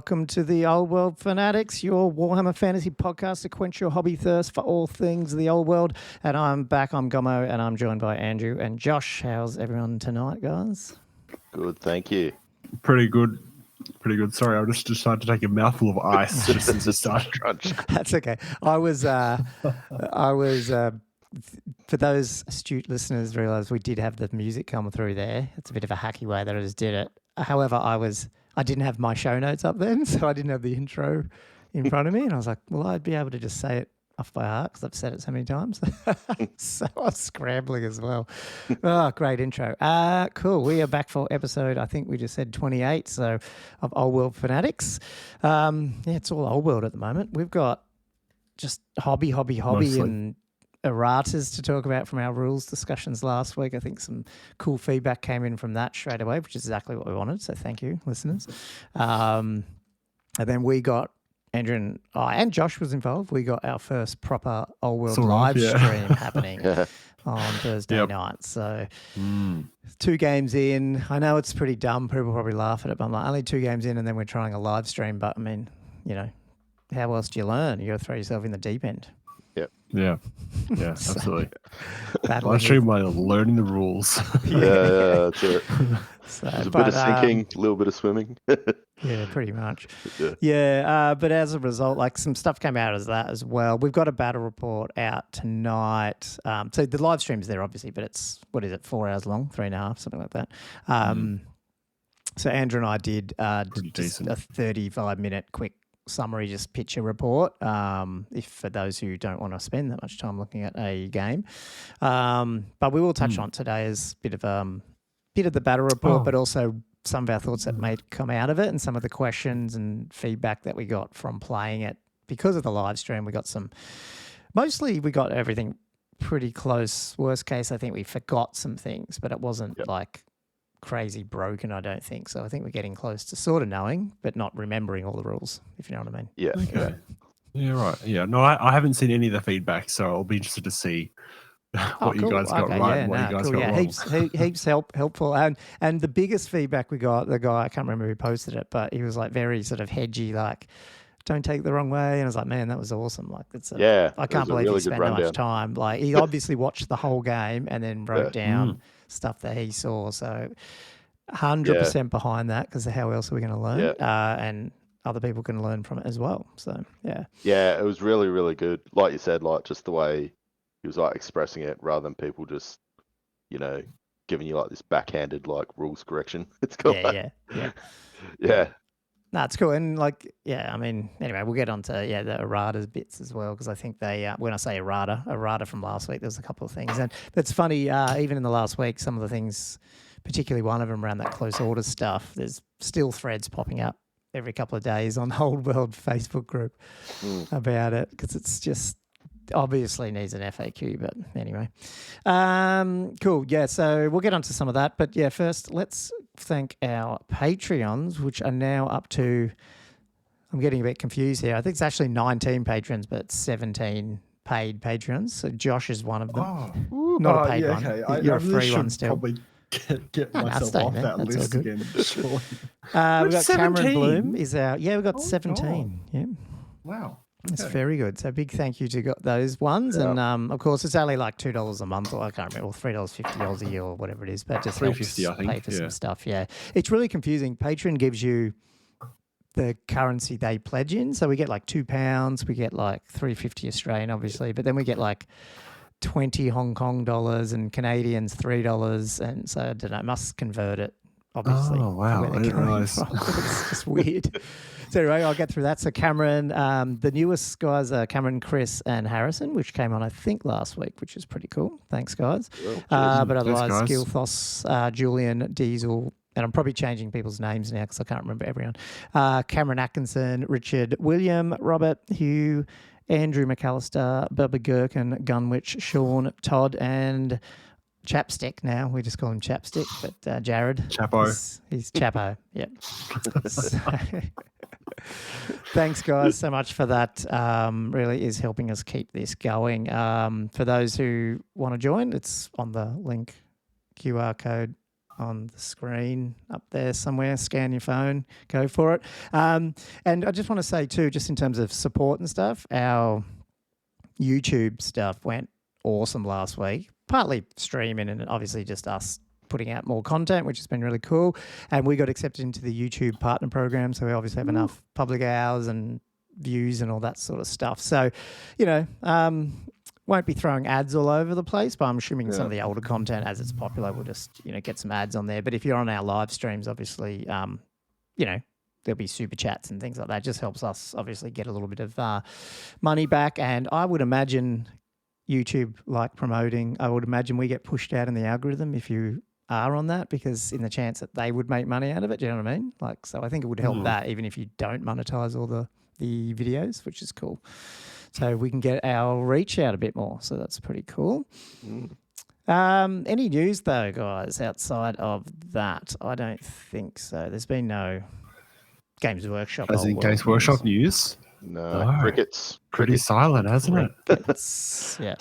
welcome to the Old World Fanatics, your Warhammer Fantasy podcast to quench your hobby thirst for all things the Old World. And I'm back, I'm Gommo, and I'm joined by Andrew and Josh. How's everyone tonight, guys? Good, thank you. Pretty good. Pretty good. Sorry, I just decided to take a mouthful of ice just as it started. Crunch. That's okay. For those astute listeners, realise we did have the music come through there. It's a bit of a hacky way that I just did it. However, I didn't have my show notes up then, so I didn't have the intro in front of me. And I was like, well, I'd be able to just say it off by heart because I've said it so many times. So I was scrambling as well. Oh, great intro. Cool. We are back for episode, I think we just said 28, so of Old World Fanatics. It's all Old World at the moment. We've got just hobby, mostly. And erratas to talk about from our rules discussions last week. I think some cool feedback came in from that straight away, which is exactly what we wanted. So thank you, listeners. And then we got Andrew and Josh was involved. We got our first proper Old World live stream happening on Thursday night. So 2 games in. I know it's pretty dumb. People probably laugh at it, but I'm like, only 2 games in and then we're trying a live stream. But I mean, how else do you learn? You got to throw yourself in the deep end. Yeah, absolutely. Live stream while learning the rules. Yeah, that's it. So, there's a bit of sinking, a little bit of swimming. Yeah, pretty much. But as a result, like some stuff came out as that as well. We've got a battle report out tonight. So the live stream's there, obviously, but it's, 4 hours long, 3.5, something like that. So Andrew and I did just a 35-minute quick summary, just picture report, if for those who don't want to spend that much time looking at a game. But we will touch on today as bit of the battle report, but also some of our thoughts that may come out of it and some of the questions and feedback that we got from playing it because of the live stream. We got we got everything pretty close. Worst case, I think we forgot some things, but it wasn't like crazy broken, I don't think. So I think we're getting close to sort of knowing, but not remembering all the rules, if you know what I mean. Yeah. Okay. Yeah, right. Yeah. No, I haven't seen any of the feedback, so I'll be interested to see what you guys got right and what you guys got wrong. Heaps helpful. And the biggest feedback we got, the guy, I can't remember who posted it, but he was like very sort of hedgy, like, don't take it the wrong way. And I was like, man, that was awesome. Like, I can't believe he spent that much time. Like, he obviously watched the whole game and then wrote down stuff that he saw. So 100% behind that, because how else are we going to learn? And other people can learn from it as well. So, Yeah, it was really, really good. Like you said, like just the way he was like expressing it rather than people just, giving you like this backhanded like rules correction. It's cool. Yeah. No, it's cool. And I mean, anyway, we'll get on to, the errata bits as well, because I think they, when I say errata from last week, there's a couple of things. And it's funny, even in the last week, some of the things, particularly one of them around that close order stuff, there's still threads popping up every couple of days on the Old World Facebook group about it, because it's just obviously needs an FAQ, but anyway. Cool. Yeah, so we'll get onto some of that. But first let's thank our Patreons, which are now up to, I'm getting a bit confused here. I think it's actually 19 patrons, but 17 paid patrons. So Josh is one of them. Not a paid one. Okay. You're a free one still. Probably get myself off that list again. We've got 17? Cameron Bloom is our, we've got 17. God. Yeah. Wow. That's very good. So big thank you to those ones. And of course, it's only like $2 a month, or I can't remember, or $3.50 a year, or whatever it is. But just helps pay for some stuff. Yeah, it's really confusing. Patreon gives you the currency they pledge in. So we get like £2, we get like $3.50 Australian, obviously, but then we get like 20 Hong Kong dollars and Canadians $3. And so I don't know, must convert it, obviously. Oh, wow. I didn't realise. It's just weird. So anyway, I'll get through that. So Cameron, the newest guys are Cameron, Chris, and Harrison, which came on, I think, last week, which is pretty cool. Thanks, guys. But otherwise, Skillthos, Julian, Diesel, and I'm probably changing people's names now because I can't remember everyone. Cameron Atkinson, Richard, William, Robert, Hugh, Andrew McAllister, Bubba Gherkin, Gunwich, Sean, Todd, and Chapstick now. We just call him Chapstick, but Jared. Chapo. He's Chapo, yep. Thanks, guys, so much for that. Really is helping us keep this going. For those who want to join, it's on the link QR code on the screen up there somewhere. Scan your phone, go for it. And I just want to say too, just in terms of support and stuff, our YouTube stuff went awesome last week. Partly streaming and obviously just us putting out more content, which has been really cool. And we got accepted into the YouTube partner program, so we obviously have enough public hours and views and all that sort of stuff. So, won't be throwing ads all over the place, but I'm assuming some of the older content, as it's popular, we'll just, get some ads on there. But if you're on our live streams, obviously, there'll be super chats and things like that. It just helps us obviously get a little bit of money back. And I would imagine YouTube like promoting, I would imagine we get pushed out in the algorithm if you are on that, because in the chance that they would make money out of it, do you know what I mean? Like, so I think it would help that even if you don't monetize all the videos, which is cool. So we can get our reach out a bit more. So that's pretty cool. Any news though, guys, outside of that? I don't think so. There's been no Games Workshop. As in Games Workshop news? No. Crickets. Pretty silent, hasn't it? Yeah.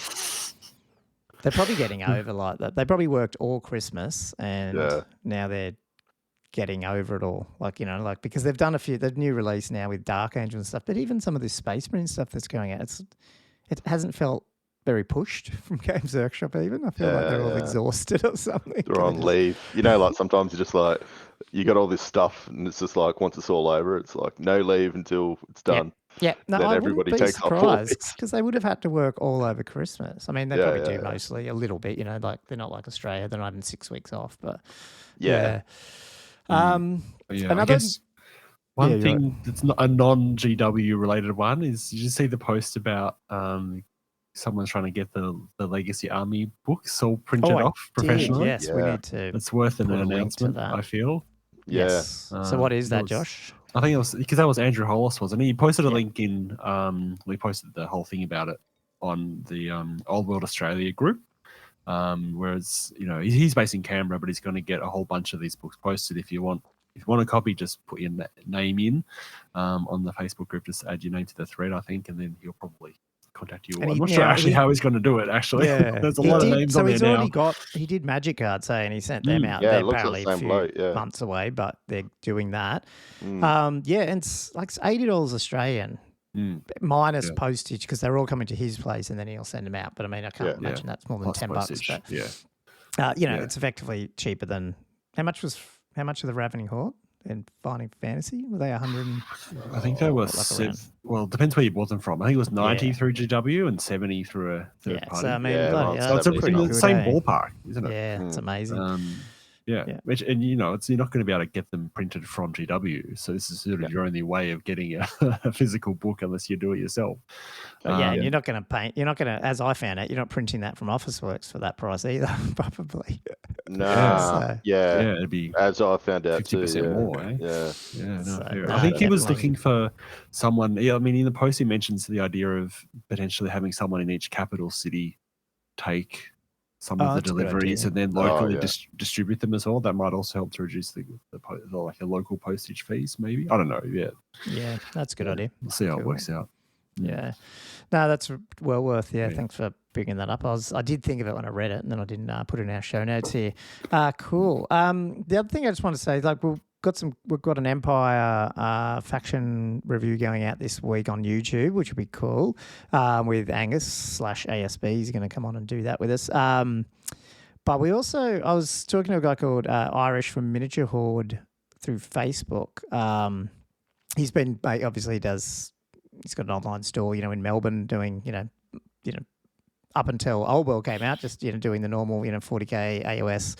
They're probably getting over like that. They probably worked all Christmas and now they're getting over it all, because they've done the new release now with Dark Angel and stuff, but even some of this Space Marine stuff that's going out, it hasn't felt very pushed from Games Workshop even. I feel like they're all exhausted or something. They're on leave. Sometimes you're just like, you got all this stuff and it's just like, once it's all over, it's like no leave until it's done. Yeah, no, then I everybody wouldn't be takes off surprised because they would have had to work all over Christmas. I mean, they probably do mostly a little bit, they're not like Australia. They're not having 6 weeks off, but I guess one thing that's not a non-GW related one is, did you see the post about someone's trying to get the Legacy Army books all printed off professionally? Yes, we need to. It's worth an announcement, I feel. Yes. So what is that, Josh? I think it was because that was Andrew Hollis, wasn't he? He posted a link in. We posted the whole thing about it on the Old World Australia group. Whereas he's based in Canberra, but he's going to get a whole bunch of these books posted. If you want a copy, just put your name in on the Facebook group. Just add your name to the thread, I think, and then he'll probably contact you. I'm not sure actually how he's going to do it. Actually, there's a lot of names on there now. He did Magic Cards, and he sent them out. They're apparently a few months away, but they're doing that. And it's like $80 Australian. Minus postage, because they're all coming to his place and then he'll send them out. But I mean, I can't imagine that's more than $10. But it's effectively cheaper than how much of the Ravening Horde and Finding Fantasy? Were they 100? I think they were. Well, it depends where you bought them from. I think it was 90 through GW and 70 through a third party. So I mean, so it's the same ballpark, isn't it? Yeah, it's amazing. Which, and you're not going to be able to get them printed from GW, so this is sort of your only way of getting a physical book unless you do it yourself. And you're not going to paint. You're not going to, as I found out, you're not printing that from Officeworks for that price either, probably. No, it'd be as I found out 50% more. Eh? I think he was looking for someone. Yeah, I mean, in the post he mentions the idea of potentially having someone in each capital city take some of the deliveries and then locally distribute them as well. That might also help to reduce the like a local postage fees, maybe. I don't know. Yeah, that's a good idea. We'll see how it works out. Yeah, no, that's well worth. Yeah, thanks for bringing that up. I did think of it when I read it, and then I didn't put it in our show notes here. Cool. The other thing I just want to say is, like, we've got an Empire faction review going out this week on YouTube, which will be cool. With Angus/ASB, he's going to come on and do that with us. But I was talking to a guy called Irish from Miniature Horde through Facebook. He's been obviously he's got an online store, in Melbourne, doing up until Old World came out, just doing the normal 40k AOS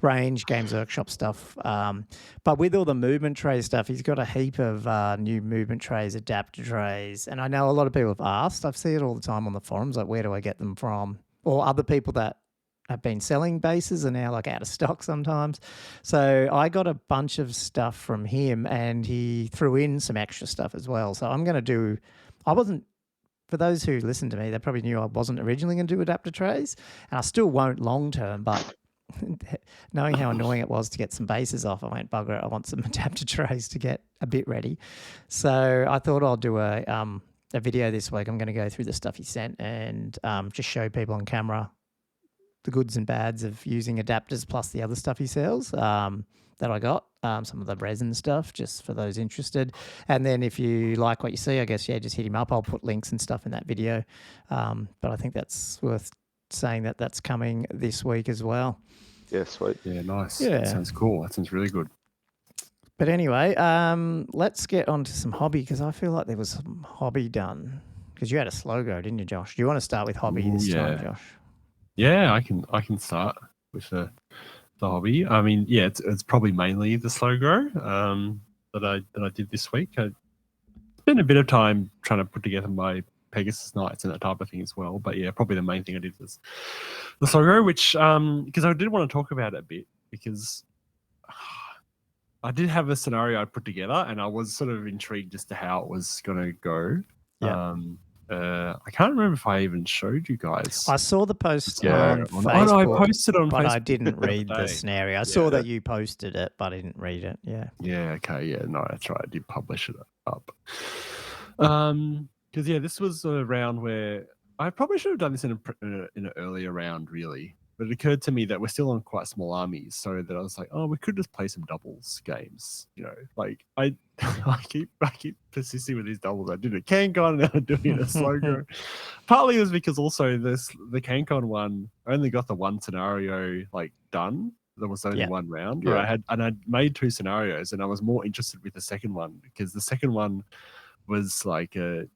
range, Games Workshop stuff. But with all the movement tray stuff, he's got a heap of new movement trays, adapter trays. And I know a lot of people have asked. I see it all the time on the forums, like, where do I get them from? Or other people that have been selling bases are now like out of stock sometimes. So I got a bunch of stuff from him, and he threw in some extra stuff as well. So I'm going to for those who listen to me, they probably knew I wasn't originally going to do adapter trays, and I still won't long term, but knowing how annoying it was to get some bases off, I went, bugger it, I want some adapter trays to get a bit ready. So I thought I'll do a video this week. I'm going to go through the stuff he sent and just show people on camera the goods and bads of using adapters plus the other stuff he sells that I got, some of the resin stuff, just for those interested. And then if you like what you see, I guess, just hit him up. I'll put links and stuff in that video. But I think that's worth saying that that's coming this week as well. Yeah, sweet. Yeah, nice. Yeah. That sounds cool. That sounds really good. But anyway, let's get on to some hobby, because I feel like there was some hobby done. Because you had a slow go, didn't you, Josh? Do you want to start with hobby this time, Josh? Yeah, I can start with the hobby. I mean, yeah, it's probably mainly the slow grow that I did this week. It's been a bit of time trying to put together my Pegasus Nights and that type of thing as well. But yeah, probably the main thing I did was the slow grow, which because I did want to talk about it a bit, because I did have a scenario I put together and I was sort of intrigued as to how it was going to go. Yeah. I can't remember if I even showed you guys. I saw the post on Facebook. Oh, no, I posted on but Facebook. I didn't read the scenario. I saw that you posted it, but I didn't read it. Yeah. Yeah. Okay. Yeah. No, that's right. I did publish it up. Because this was a round where I probably should have done this in an earlier round, really. But it occurred to me that we're still on quite small armies, so that I was like, oh, we could just play some doubles games. Like I keep persisting with these doubles. I did a CanCon, and I'm doing a slow grow. Partly it was because also the CanCon one, I only got the one scenario done. There was only one round. Yeah. I made 2 scenarios, and I was more interested with the second one, because the second one was like a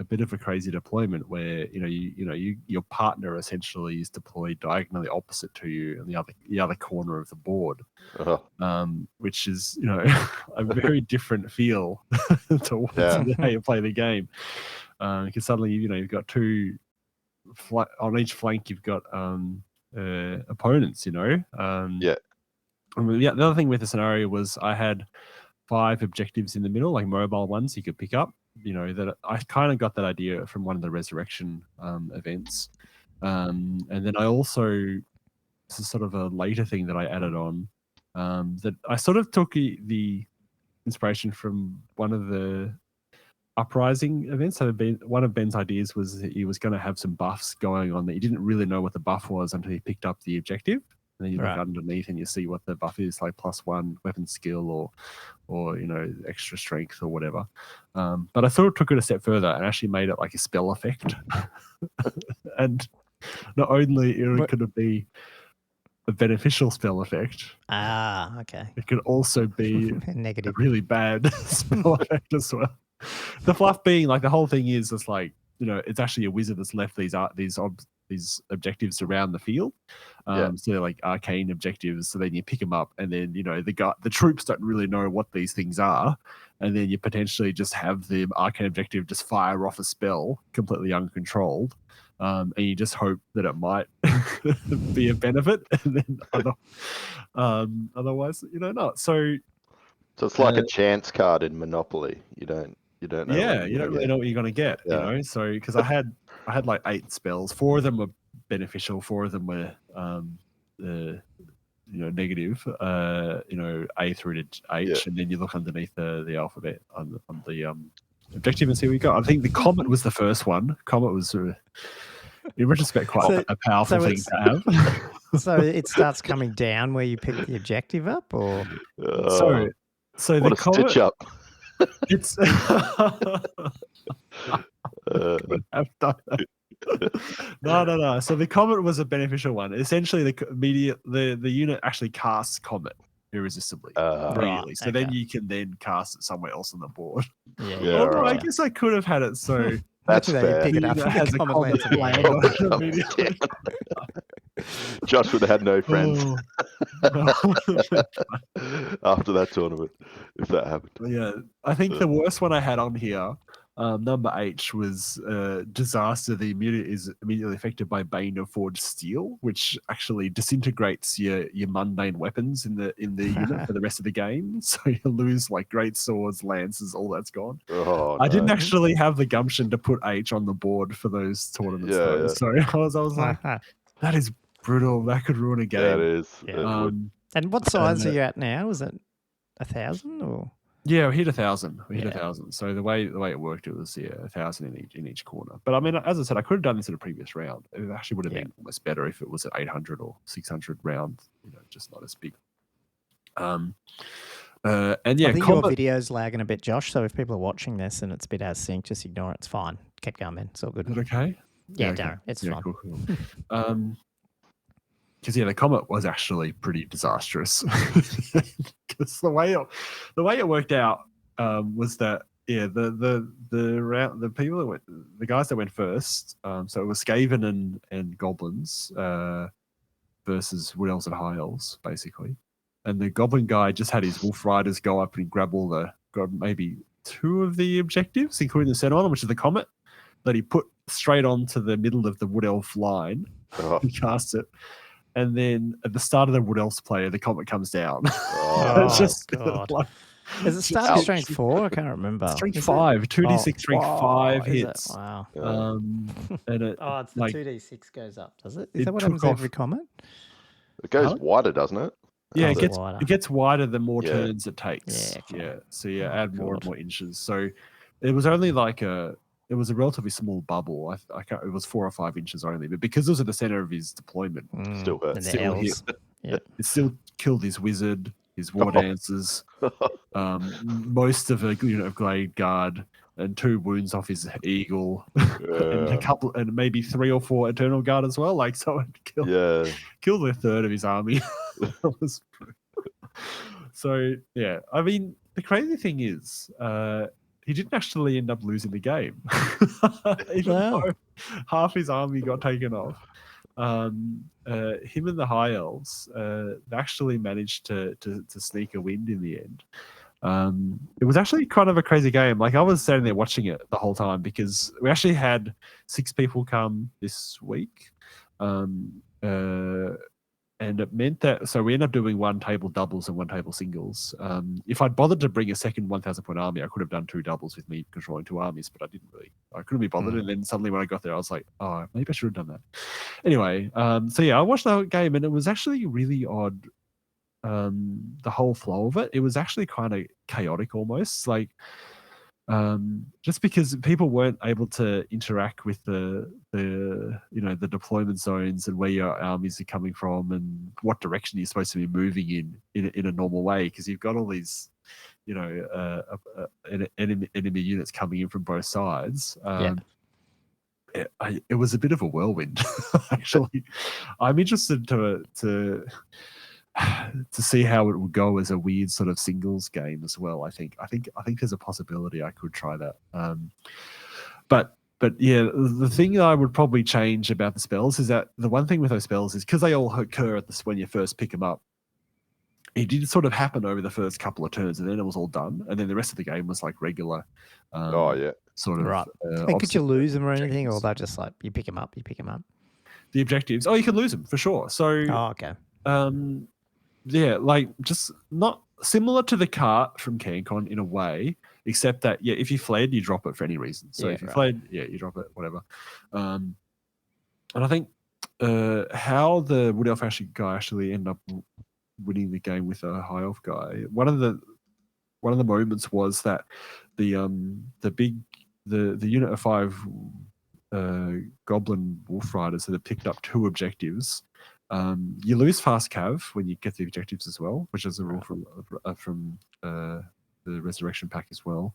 bit of a crazy deployment where your partner essentially is deployed diagonally opposite to you in the other corner of the board, which is a very different feel to how you play the game, because suddenly you've got 2 on each flank. You've got opponents. The other thing with the scenario was I had 5 objectives in the middle, like mobile ones you could pick up. That I kind of got that idea from one of the resurrection events. And then I also, this is sort of a later thing that I added on, that I sort of took the inspiration from one of the uprising events. So one of Ben's ideas was that he was going to have some buffs going on that he didn't really know what the buff was until he picked up the objective. And then you look underneath and you see what the buff is, like +1 weapon skill or extra strength or whatever. But I thought it took it a step further and actually made it like a spell effect. And not only could it be a beneficial spell effect. Okay. It could also be negative, a really bad spell effect as well. The fluff being the whole thing is just it's actually a wizard that's left these objectives around the field. So they're like arcane objectives. So then you pick them up, and then the troops don't really know what these things are, and then you potentially just have the arcane objective just fire off a spell completely uncontrolled, and you just hope that it might be a benefit, and then otherwise not. So it's like a chance card in Monopoly. You don't know. Yeah, you don't really know what you're going to get. So because I had 8 spells. 4 of them were beneficial. 4 of them were negative. A through to H, and then you look underneath the alphabet on the objective and see what you got. I think the comet was the first one. Comet was in retrospect quite a powerful thing to have. So it starts coming down where you pick the objective up, or so what the comet, stitch up. It's I've done that. No. So the comet was a beneficial one. Essentially, the unit actually casts comet irresistibly. Immediately. So then you can then cast it somewhere else on the board. I guess I could have had it so. That's fair. Pick it up has a comet land. Josh would have had no friends after that tournament if that happened. Yeah, I think the worst one I had on here, number H, was disaster. The unit is immediately affected by Bane of Forged Steel, which actually disintegrates your mundane weapons in the unit for the rest of the game. So you lose great swords, lances, all that's gone. I didn't actually have the gumption to put H on the board for those tournaments though. So I was like, that is brutal. That could ruin a game. Yeah, it is. And what size are you at now? Is it 1,000 or? Yeah, we hit 1,000. We hit Yeah. 1,000. So the way it worked, it was 1,000 in each corner. But I mean, as I said, I could have done this in a previous round. It actually would have been almost better if it was at 800 or 600 round. Just not as big. And yeah, I think your video's lagging a bit, Josh. So if people are watching this and it's a bit out of sync, just ignore it. It's fine. Keep going, man. It's all good. Is it okay? Yeah, okay. Darren, it's fine. Cool. Because the comet was actually pretty disastrous. Because the way it worked out was that the people that went, the guys that went first, so it was Skaven and goblins versus wood elves and high elves basically, and the goblin guy just had his wolf riders go up and grab maybe 2 of the objectives, including the center one, which is the comet, that he put straight onto the middle of the wood elf line. He cast it. And then at the start of the Wood Elves player, the comet comes down. It's just God. Is it starting strength 4? I can't remember. Strength 5, 2d6 strength 5 hits. Wow. And it, it's the 2d6 goes up, does it? Is it that what happens every comet? It goes wider, doesn't it? Yeah, it gets wider the more turns it takes. Yeah. So you add more and more inches. So it was only like it was a relatively small bubble. I can't, it was 4 or 5 inches only, but because it was at the center of his deployment, still hurt. It still killed his wizard, his war dancers, most of a unit of Glade Guard, and 2 wounds off his eagle, and maybe 3 or 4 Eternal Guard as well. Like, so it killed a third of his army. So yeah, I mean, the crazy thing is, he didn't actually end up losing the game, even though half his army got taken off. Him and the High Elves actually managed to sneak a win in the end. It was actually kind of a crazy game. Like, I was sitting there watching it the whole time because we actually had 6 people come this week. And it meant that, so we ended up doing 1 table doubles and 1 table singles. If I'd bothered to bring a second 1,000 point army, I could have done 2 doubles with me controlling 2 armies, but I didn't really. I couldn't be bothered. And then suddenly when I got there, I was like, oh, maybe I should have done that. Anyway, so yeah, I watched the whole game and it was actually really odd. The whole flow of it. It was actually kind of chaotic almost. Like, just because people weren't able to interact with the deployment zones and where your armies are coming from and what direction you're supposed to be moving in a normal way, because you've got all these enemy units coming in from both sides. It was a bit of a whirlwind. Actually, I'm interested to see how it would go as a weird sort of singles game as well. I think there's a possibility I could try that. But yeah, the thing that I would probably change about the spells is that the one thing with those spells is because they all occur at when you first pick them up. It did sort of happen over the first couple of turns, and then it was all done, and then the rest of the game was like regular. Sort of. Right. And could you lose them or anything, or they're just like you pick them up? The objectives. Oh, you can lose them for sure. So. Oh, okay. Yeah, like just not similar to the cart from CanCon in a way, except that if you fled, you drop it for any reason. So if you fled, you drop it, whatever. And I think how the Wood Elf guy actually ended up winning the game with a High Elf guy. One of the moments was that the unit of 5 Goblin Wolf Riders that had picked up 2 objectives. You lose fast cav when you get the objectives as well, which is a rule from the Resurrection Pack as well.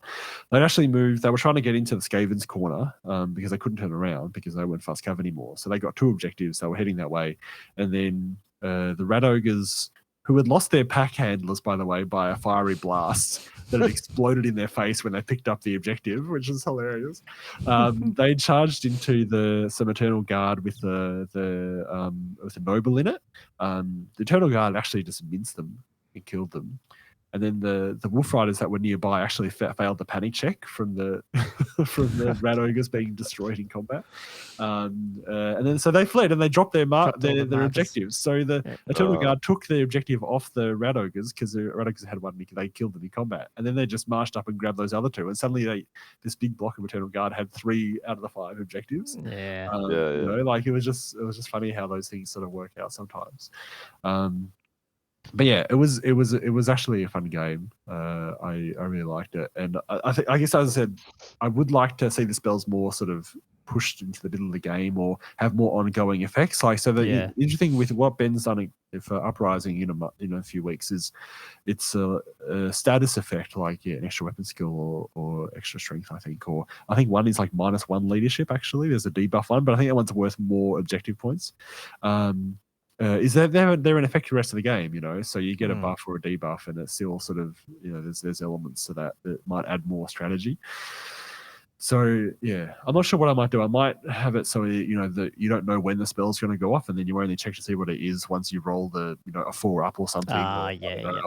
They'd actually moved. They were trying to get into the Skaven's corner because they couldn't turn around because they weren't fast cav anymore. So they got 2 objectives. They were heading that way, and then the Rat Ogres, who had lost their pack handlers, by the way, by a fiery blast that had exploded in their face when they picked up the objective, which is hilarious. They charged into some Eternal Guard with the Noble in it. The Eternal Guard actually just minced them and killed them. And then the Wolf Riders that were nearby actually failed the panic check from the Rat Ogres being destroyed in combat. And then so they fled and they dropped their objectives. So the Eternal Guard took the objective off the Rat Ogres because the Rat Ogres had one and they killed them in combat. And then they just marched up and grabbed those other 2. And suddenly this big block of Eternal Guard had 3 out of the 5 objectives. Yeah. Like it was just funny how those things sort of work out sometimes. But yeah, it was actually a fun game. I really liked it, and I guess as I said, I would like to see the spells more sort of pushed into the middle of the game or have more ongoing effects. Like so, the interesting with what Ben's done for Uprising in a few weeks is it's a status effect like an extra weapon skill or extra strength. I think one is like -1 leadership. Actually, there's a debuff one, but I think that one's worth more objective points. Is that they're an effect the rest of the game, so you get a buff or a debuff, and it's still sort of there's elements to that might add more strategy. So yeah, I'm not sure what I might do. I might have it so that you don't know when the spell's going to go off, and then you only check to see what it is once you roll a 4 up or something. I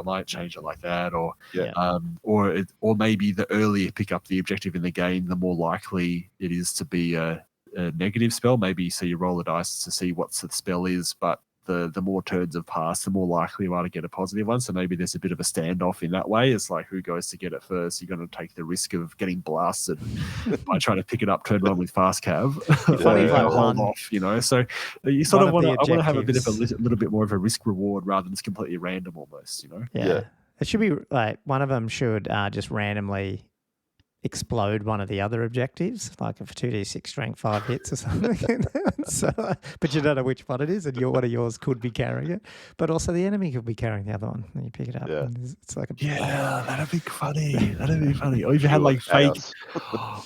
might change it like that, or maybe the earlier you pick up the objective in the game, the more likely it is to be a negative spell. Maybe so you roll the dice to see what the spell is, but the more turns have passed, the more likely you are to get a positive one. So maybe there's a bit of a standoff in that way. It's like who goes to get it first. You're going to take the risk of getting blasted by trying to pick it up, turn one with fast cav, hold off. So you sort of want to have a bit of a little bit more of a risk reward rather than just completely random almost. Yeah. It should be like one of them should just randomly explode one of the other objectives, like if 2d6 strength 5 hits or something. But you don't know which one it is, and one of yours could be carrying it, but also the enemy could be carrying the other one, and you pick it up. Yeah, and it's like that'd be funny. Or if you had like fake,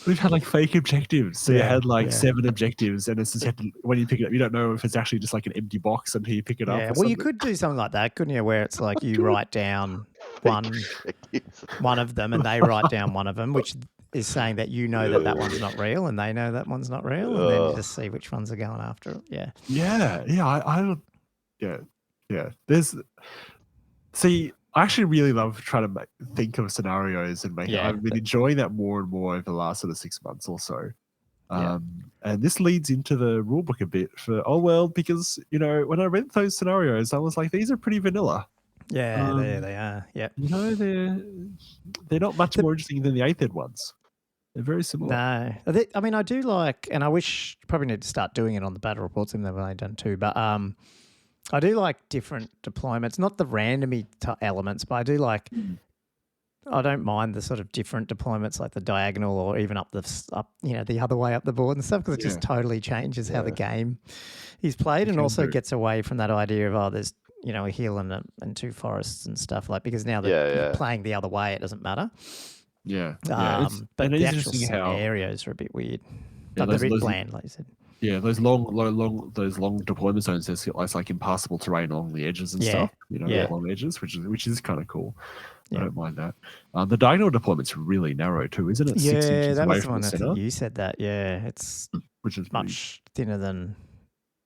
we've had like fake objectives. So you had like 7 objectives, and it's just when you pick it up, you don't know if it's actually just like an empty box until you pick it up. Well, you could do something like that, couldn't you? Where it's like you write down one of them, and they write down one of them, which is saying that that one's not real, and they know that one's not real, and then you just see which ones are going after it. I actually really love trying to think of scenarios and make it. I've been enjoying that more and more over the last sort of 6 months or so. And this leads into the rulebook a bit for Old World, because when I read those scenarios, I was like, these are pretty vanilla. Yeah, they are. Yeah, they're not much more interesting than the 8th ed ones. They're very similar. No, I mean, I do like, and I wish probably need to start doing it on the battle reports, even though I've only done 2. But I do like different deployments, not the randomy elements, but I do like. I don't mind the sort of different deployments, like the diagonal or even up the other way up the board and stuff, because it just totally changes how the game is played, and also gets away from that idea of there's a hill and 2 forests and stuff, like, because now that you're playing the other way, it doesn't matter. But the actual scenarios are a bit weird. But they're a bit bland, like you said. Yeah, those long deployment zones. There's like impassable terrain along the edges and stuff. Along the edges, which is kind of cool. I don't mind that. The diagonal deployment's really narrow too, isn't it? 6 inches away from the center. You said that. Yeah, it's which is much thinner than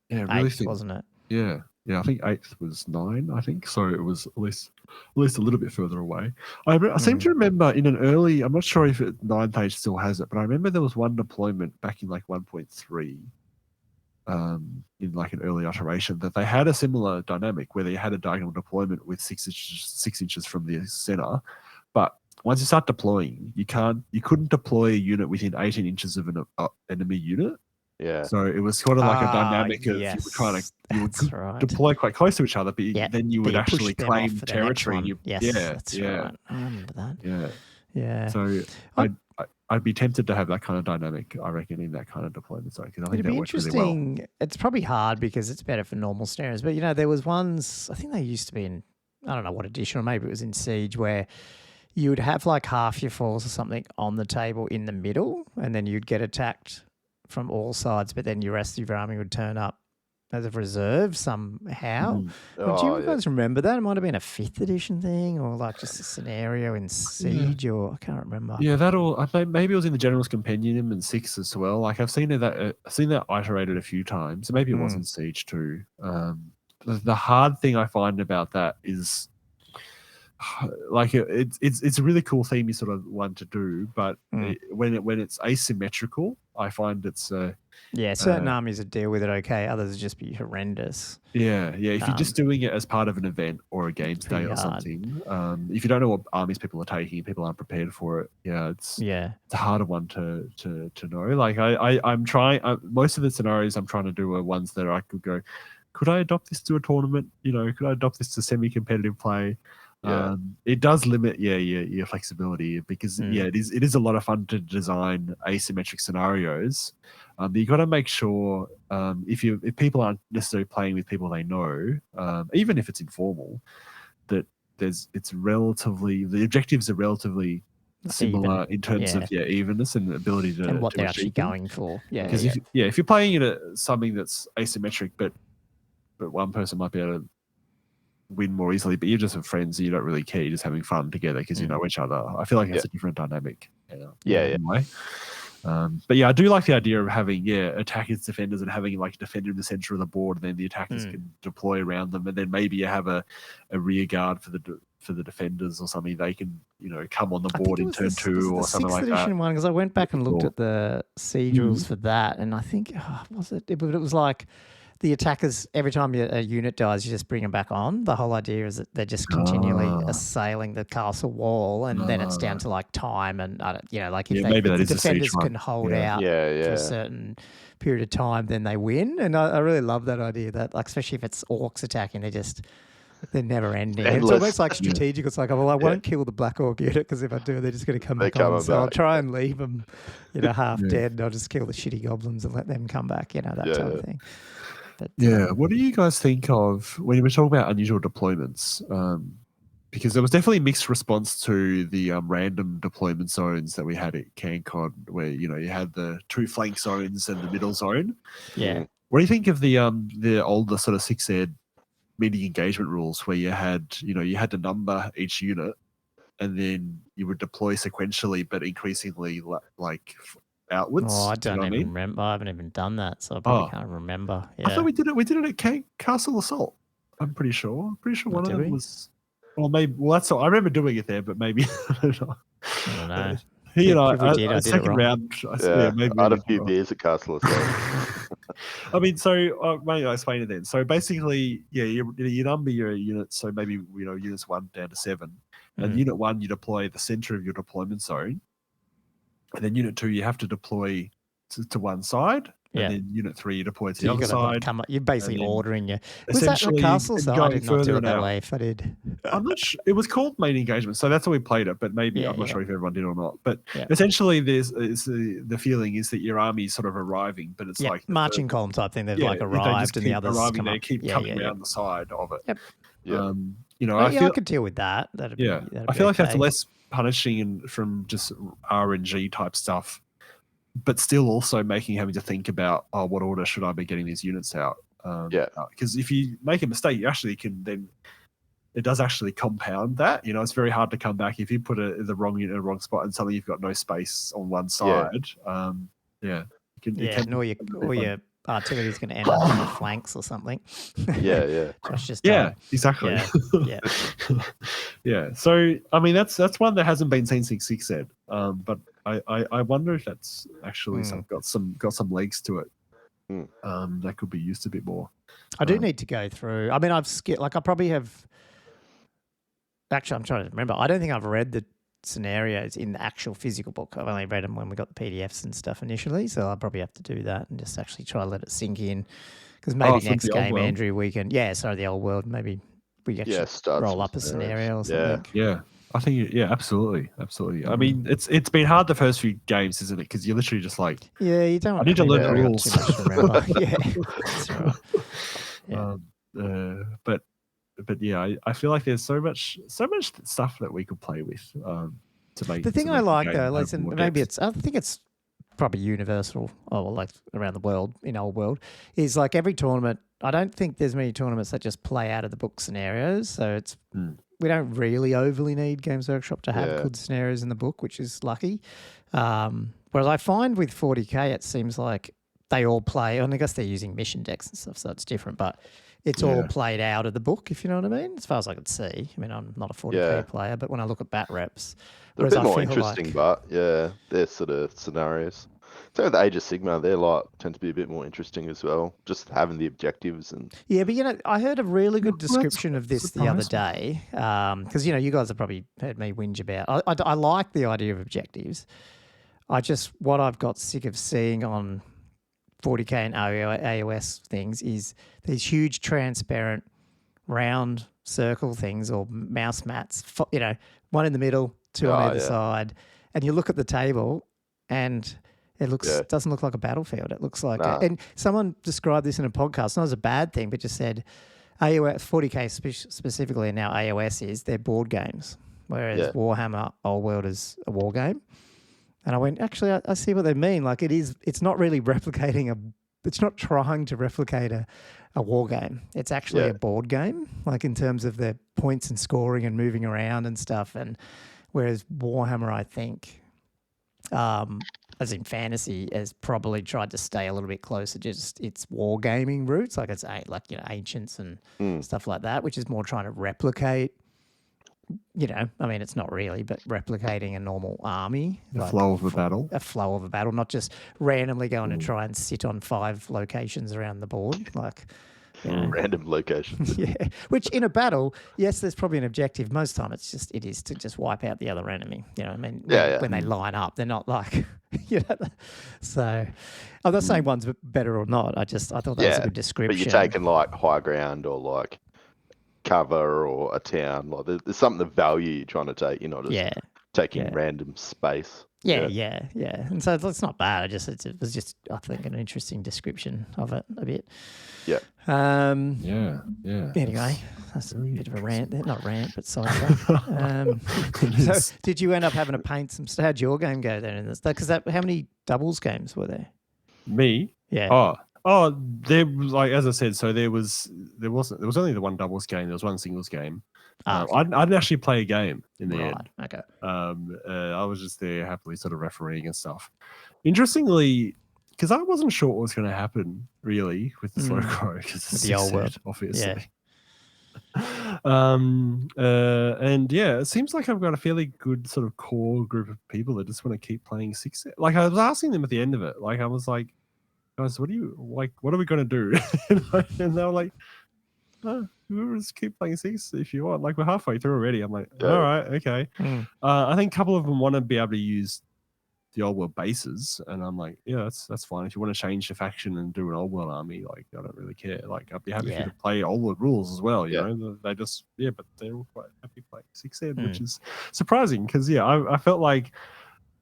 really 8th, wasn't it? Yeah. Yeah, I think 8th was 9, I think. So it was at least a little bit further away. I seem to remember in an early, I'm not sure if 9th age still has it, but I remember there was one deployment back in like 1.3, in like an early iteration, that they had a similar dynamic where they had a diagonal deployment with 6 inches from the center. But once you start deploying, you couldn't deploy a unit within 18 inches of an enemy unit. Yeah. So it was sort of like a dynamic of you were trying to deploy quite close to each other, but then you would actually claim territory. That's right. I remember that. Yeah. So I'd be tempted to have that kind of dynamic, I reckon, in that kind of deployment zone, because I think it'd that be works really interesting. well. It's probably hard because it's better for normal scenarios, but there was ones, I think they used to be in, I don't know what edition, or maybe it was in Siege, where you would have like half your force or something on the table in the middle, and then you'd get attacked from all sides, but then the rest of your army would turn up as a reserve somehow. Do you guys remember that? It might have been a 5th edition thing, or like just a scenario in Siege, or I can't remember. Yeah, maybe it was in the General's Compendium and 6 as well. Like I've seen that iterated a few times. So maybe it was in Siege too. The hard thing I find about that is, like, it's a really cool theme you sort of want to do, but when it's asymmetrical, I find it's certain armies that deal with it okay, others just be horrendous. If you're just doing it as part of an event or a games day or something, if you don't know what armies people are taking, people aren't prepared for it, it's a harder one to know. Like I'm trying, most of the scenarios I'm trying to do are ones that I could go, could I adopt this to a tournament? Could I adopt this to semi-competitive play? Yeah. It does limit your flexibility because it is a lot of fun to design asymmetric scenarios. But you got to make sure if people aren't necessarily playing with people they know, even if it's informal, that the objectives are relatively similar in terms of evenness and ability to and what they're achieve actually them. going for. Because if you're playing in something that's asymmetric, but one person might be able to win more easily, but you're just with friends, so you don't really care. You're just having fun together because you know each other. I feel like that's a different dynamic. In a way. But I do like the idea of having attackers, defenders, and having like a defender in the center of the board, and then the attackers can deploy around them, and then maybe you have a rear guard for the defenders or something. They can come on the board in turn 2 or something like that. 6th edition one, because I went back and looked at the siege rules for that, and I think it was like the attackers, every time a unit dies, you just bring them back on. The whole idea is that they're just continually assailing the castle wall, and then it's down to like time and like if the defenders can hold out for a certain period of time, then they win. And I really love that idea, that like especially if it's orcs attacking, they're never ending. It's almost like strategic. It's like, I won't kill the black orc unit because if I do, they're just going to come back on. So I'll try and leave them, half dead. And I'll just kill the shitty goblins and let them come back. That type of thing. But, what do you guys think of when you were talking about unusual deployments? Because there was definitely mixed response to the random deployment zones that we had at CanCon, where you had the 2 flank zones and the middle zone. Yeah. What do you think of the older sort of 6th ed meeting engagement rules, where you had to number each unit, and then you would deploy sequentially, but increasingly like outwards? I don't even remember. I haven't even done that, so I probably can't remember. Yeah. I thought we did it. We did it at Castle Assault. I'm pretty sure. I'm pretty sure one of them was. Well, maybe. Well, that's all. I remember doing it there, but maybe I don't know. I don't know. Second round. Maybe I had a few beers at Castle Assault. I mean, so maybe I explain it then. So basically, you number your units. So maybe units 1 down to 7, and unit 1 you deploy the center of your deployment zone. And then unit 2, you have to deploy to one side. And then unit 3, you deploy to the other side. You're basically ordering your... Was that the castle? So I did not do it that way if I did. I'm not sure. It was called main engagement, so that's how we played it. But maybe I'm not sure if everyone did or not. But essentially, the feeling is that your army is sort of arriving, but it's like... marching column type thing. They've like arrived and the others arriving there, keep coming around the side of it. Yep. I could deal with that. I feel like that's less punishing from just RNG type stuff, but still also having to think about what order should I be getting these units out? Because if you make a mistake, you actually can then it does actually compound that. It's very hard to come back if you put the wrong unit in the wrong spot and suddenly you've got no space on one side. And all your artillery is going to end up on the flanks or something. Exactly. So I mean, that's one that hasn't been seen since 6th ed. But I wonder if that's actually got some legs to it. That could be used a bit more. I do need to go through. I mean, I've skipped. Like, I probably have. Actually, I'm trying to remember. I don't think I've read the scenarios in the actual physical book. I've only read them when we got the PDFs and stuff initially, so I'll probably have to do that and just actually try to let it sink in. Because maybe next game, Andrew, we can... the old world. Maybe we actually roll up a scenario or something. Yeah. I think, absolutely. I mean, it's been hard the first few games, isn't it? Because you're literally just like... Yeah, you don't... I need to learn the rules. That's right. But I feel like there's so much stuff that we could play with to make. The thing I like though, listen, maybe I think it's probably universal, or like around the world in old world, is like every tournament. I don't think there's many tournaments that just play out of the book scenarios. So it's we don't really overly need Games Workshop to have good scenarios in the book, which is lucky. Whereas I find with 40k, it seems like they all play, and I guess they're using mission decks and stuff, so it's different, but it's all played out of the book, if you know what I mean, as far as I could see. I mean, I'm not a 40k player, but when I look at bat reps... They're a bit more interesting, but they're sort of scenarios. So with the Age of Sigma, they tend to be a bit more interesting as well, just having the objectives. And yeah, but I heard a really good description of this the other day, because, you guys have probably heard me whinge about... I like the idea of objectives. What I've got sick of seeing on 40k and AOS things is these huge transparent round circle things or mouse mats, one in the middle, two on either side. And you look at the table and it doesn't look like a battlefield. It looks like and someone described this in a podcast, not as a bad thing, but just said AOS 40k specifically, and now AOS they're board games, whereas Warhammer Old World is a war game. And I went, actually, I see what they mean. Like it's not really it's not trying to replicate a war game. It's actually a board game, like in terms of the points and scoring and moving around and stuff. And whereas Warhammer, I think, as in fantasy, has probably tried to stay a little bit closer to just its wargaming roots, like it's ancients and stuff like that, which is more trying to replicate. I mean, it's not really, but replicating a normal army. The flow of a battle. A flow of a battle, not just randomly going and try and sit on 5 locations around the board. Like, random locations. Yeah. Which in a battle, yes, there's probably an objective. Most time it is to just wipe out the other enemy. I mean, when they line up, they're not like, So I'm not saying one's better or not. I thought that was a good description. But you're taking like high ground or like cover or a town. Like there's something of value you're trying to take. You're not just taking random space. Yeah. And so it's not bad. It was just, I think, an interesting description of it a bit. Yeah. Anyway, that's a bit of a rant there. Not rant, but sidetrack. So did you end up having to paint some? How'd your game go then? Because how many doubles games were there? Me? Yeah. Oh, there was, like, as I said, so there was only the one doubles game. There was one singles game. I didn't actually play a game in the end. Okay. I was just there happily sort of refereeing and stuff. Interestingly, because I wasn't sure what was going to happen really with the slow grow, because it's the old world, obviously. And it seems like I've got a fairly good sort of core group of people that just want to keep playing 6-set. Like I was asking them at the end of it, like I was like, guys, what are we going to do? And they were like, we'll just keep playing 6 if you want. Like we're halfway through already. I'm like, all right, okay. I think a couple of them want to be able to use the old world bases, and I'm like, yeah, that's fine. If you want to change the faction and do an old world army, like I don't really care. Like I'd be happy for you to play old world rules as well. You know, they just but they're all quite happy playing 6-ed, which is surprising because I felt like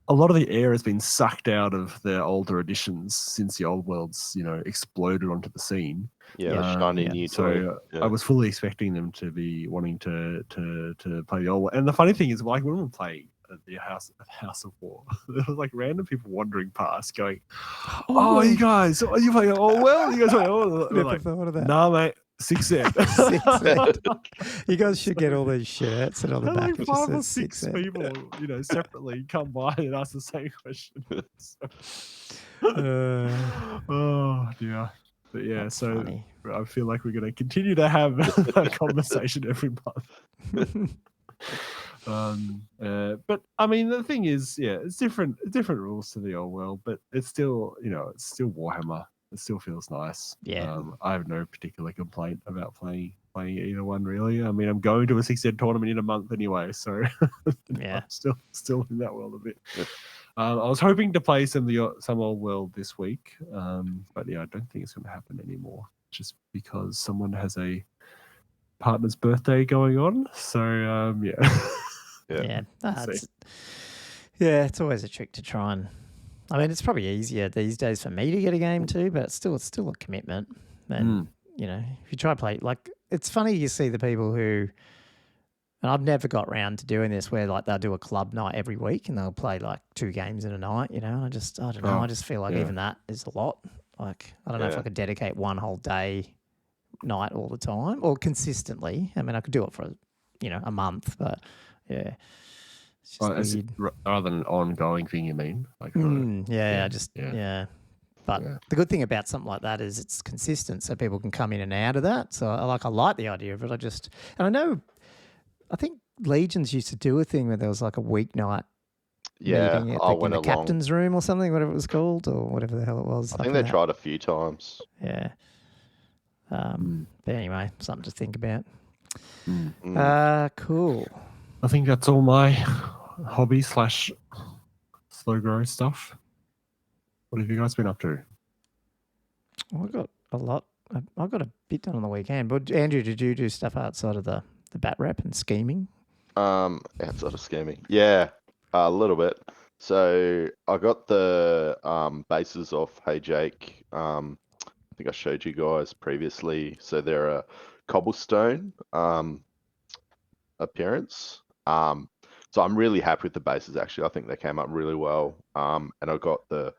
a lot of the air has been sucked out of the older editions since the old worlds, exploded onto the scene. Shiny new toy. I was fully expecting them to be wanting to play the old world. And the funny thing is, like when we were playing at the House of War, there was like random people wandering past, going, "Oh, you guys, are you playing old world? You guys playing old world?" Never thought of that. Nah, mate. 6-ed. 6-ed. You guys should get all these shirts and on the back. Like 5 or 6 people, separately come by and ask the same question. Oh dear. But That's so funny. I feel like we're going to continue to have that conversation every month. But I mean, the thing is, it's different rules to the old world, but it's still, it's still Warhammer. It still feels nice. Yeah. I have no particular complaint about playing either one really. I mean, I'm going to a 6-ed tournament in a month anyway, so I'm still in that world a bit. I was hoping to play some old world this week, but I don't think it's going to happen anymore. Just because someone has a partner's birthday going on. So it's always a trick to try and. I mean, it's probably easier these days for me to get a game too, but it's still a commitment. And if you try to play, like, it's funny you see the people who, and I've never got round to doing this, where like they'll do a club night every week and they'll play like 2 games in a night. I don't know. I just feel like even that is a lot. Like, I don't know if I could dedicate one whole day night all the time or consistently. I mean, I could do it for a month, but yeah. Rather than an ongoing thing, you mean? Like, But the good thing about something like that is it's consistent, so people can come in and out of that. So I like the idea of it. I think Legions used to do a thing where there was like a weeknight meeting in the captain's room or something, whatever it was called, or whatever the hell it was. I think they tried a few times. Yeah. But anyway, something to think about. Cool. I think that's all my hobby / slow grow stuff. What have you guys been up to? Well, I got a lot. I got a bit done on the weekend. But Andrew, did you do stuff outside of the bat rep and scheming? Outside of scheming, yeah, a little bit. So I got the bases off Hey Jake. I think I showed you guys previously. So they're a cobblestone appearance. So I'm really happy with the bases. Actually, I think they came up really well. And I got it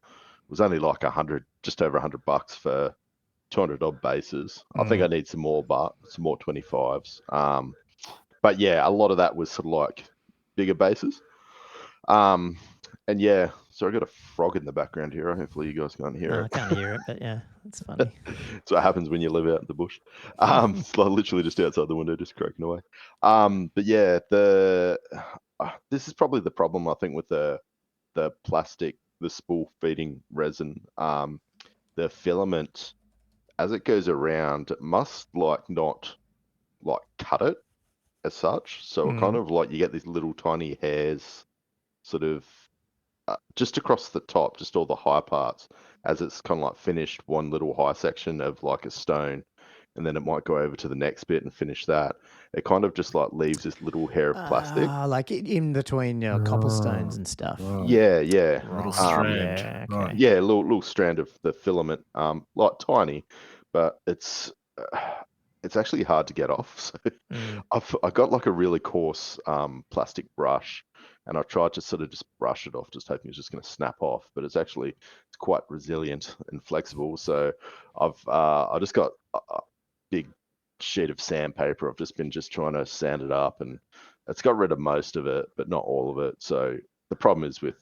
was only like just over $100 for 200 odd bases. I think I need some more 25s. But yeah, a lot of that was sort of like bigger bases. And yeah, so I got a frog in the background here. Hopefully you guys can't hear it. I can't hear it, but yeah, it's funny. That's what happens when you live out in the bush. It's like literally just outside the window, just croaking away. But yeah, this is probably the problem I think with the plastic, the spool feeding resin. The filament, as it goes around, it must like not like cut it as such. So it kind of like you get these little tiny hairs sort of just across the top, just all the high parts, as it's kind of like finished one little high section of like a stone, and then it might go over to the next bit and finish that. It kind of just like leaves this little hair of plastic. Like in between cobblestones and stuff. Yeah. Little strand. Yeah, okay. Yeah, a little strand of the filament, like tiny, but it's actually hard to get off. So I got like a really coarse plastic brush, and I tried to sort of just brush it off, just hoping it's just going to snap off. But it's quite resilient and flexible. So I just got a big sheet of sandpaper. I've just been trying to sand it up, and it's got rid of most of it, but not all of it. So the problem is with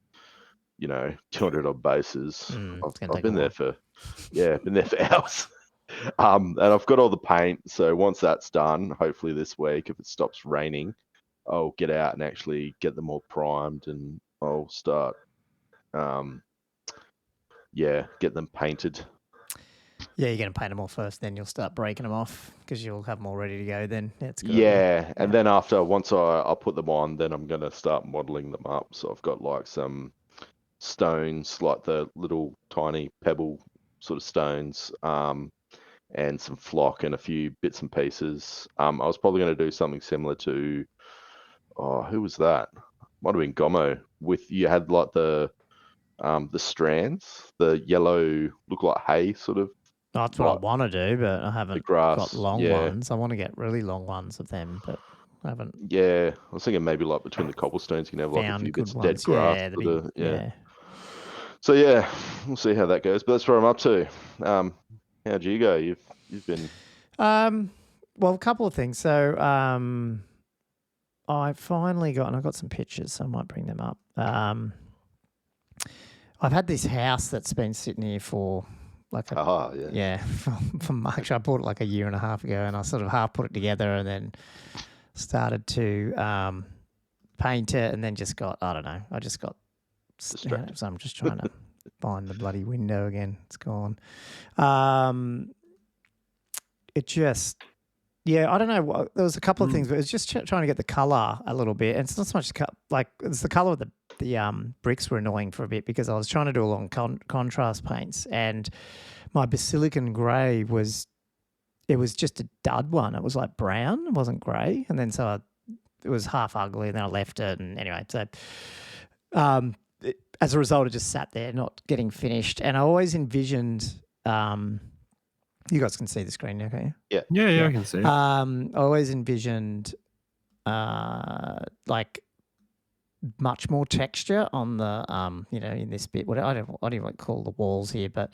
200 odd bases. I've been there for hours. And I've got all the paint. So once that's done, hopefully this week, if it stops raining, I'll get out and actually get them all primed, and I'll start, get them painted. Yeah, you're going to paint them all first, then you'll start breaking them off because you'll have them all ready to go then. That's good. Yeah, and then once I put them on, then I'm going to start modeling them up. So I've got like some stones, like the little tiny pebble sort of stones, and some flock and a few bits and pieces. I was probably going to do something similar to, who was that? Might have been Gommo. You had like the strands, the yellow, look like hay sort of. That's what I want to do, but I haven't got long ones. I want to get really long ones of them, but I haven't. Yeah, I was thinking maybe like between the cobblestones you can have like a few bits of dead grass. Yeah. So yeah, we'll see how that goes. But that's where I'm up to. How'd you go? You've been. Well, a couple of things. So I finally got, and I've got some pictures, so I might bring them up. I've had this house that's been sitting here for like from March. I bought it like a year and a half ago, and I sort of half put it together, and then started to paint it, and then just got, I don't know, I just got distracted. So I'm just trying to find the bloody window again. It's gone. It just, I don't know. There was a couple of things, but it's just trying to get the color a little bit. And it's not so much it's the color of the bricks were annoying for a bit because I was trying to do a long contrast paints, and my Basilican grey was just a dud one. It was like brown, it wasn't grey, and then it was half ugly, and then I left it, and anyway, so as a result, it just sat there not getting finished. And I always envisioned. You guys can see the screen now, can you? Yeah, I can see it. I always envisioned like much more texture on the in this bit. I don't even call the walls here, but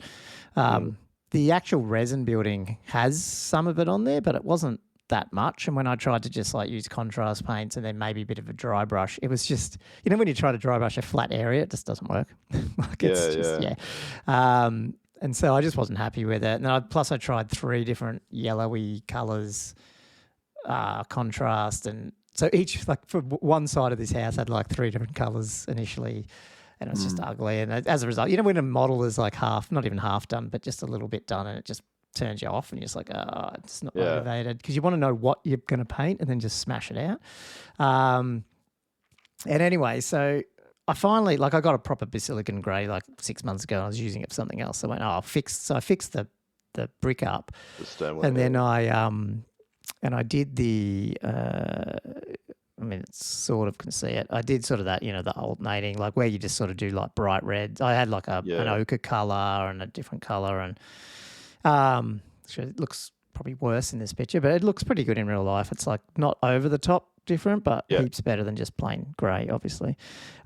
the actual resin building has some of it on there, but it wasn't that much. And when I tried to just like use contrast paints and then maybe a bit of a dry brush, it was just, when you try to dry brush a flat area, it just doesn't work. And so I just wasn't happy with it. And plus I tried 3 different yellowy colours, contrast. And so each, like for one side of this house had like 3 different colours initially, and it was just ugly. And as a result, when a model is like not even half done, but just a little bit done, and it just turns you off and you're just like, it's not motivated, because you want to know what you're going to paint and then just smash it out. And anyway, so I finally, I got a proper Basilican grey like 6 months ago, and I was using it for something else. I went, I'll fix. So I fixed the the brick up, The stonework, and then yeah. I did the. I mean, it's sort of can see it. I did sort of that, the alternating, like where you just sort of do like bright reds. I had like an ochre color and a different color, and so it looks probably worse in this picture, but it looks pretty good in real life. It's like not over the top different, but heaps better than just plain grey, obviously.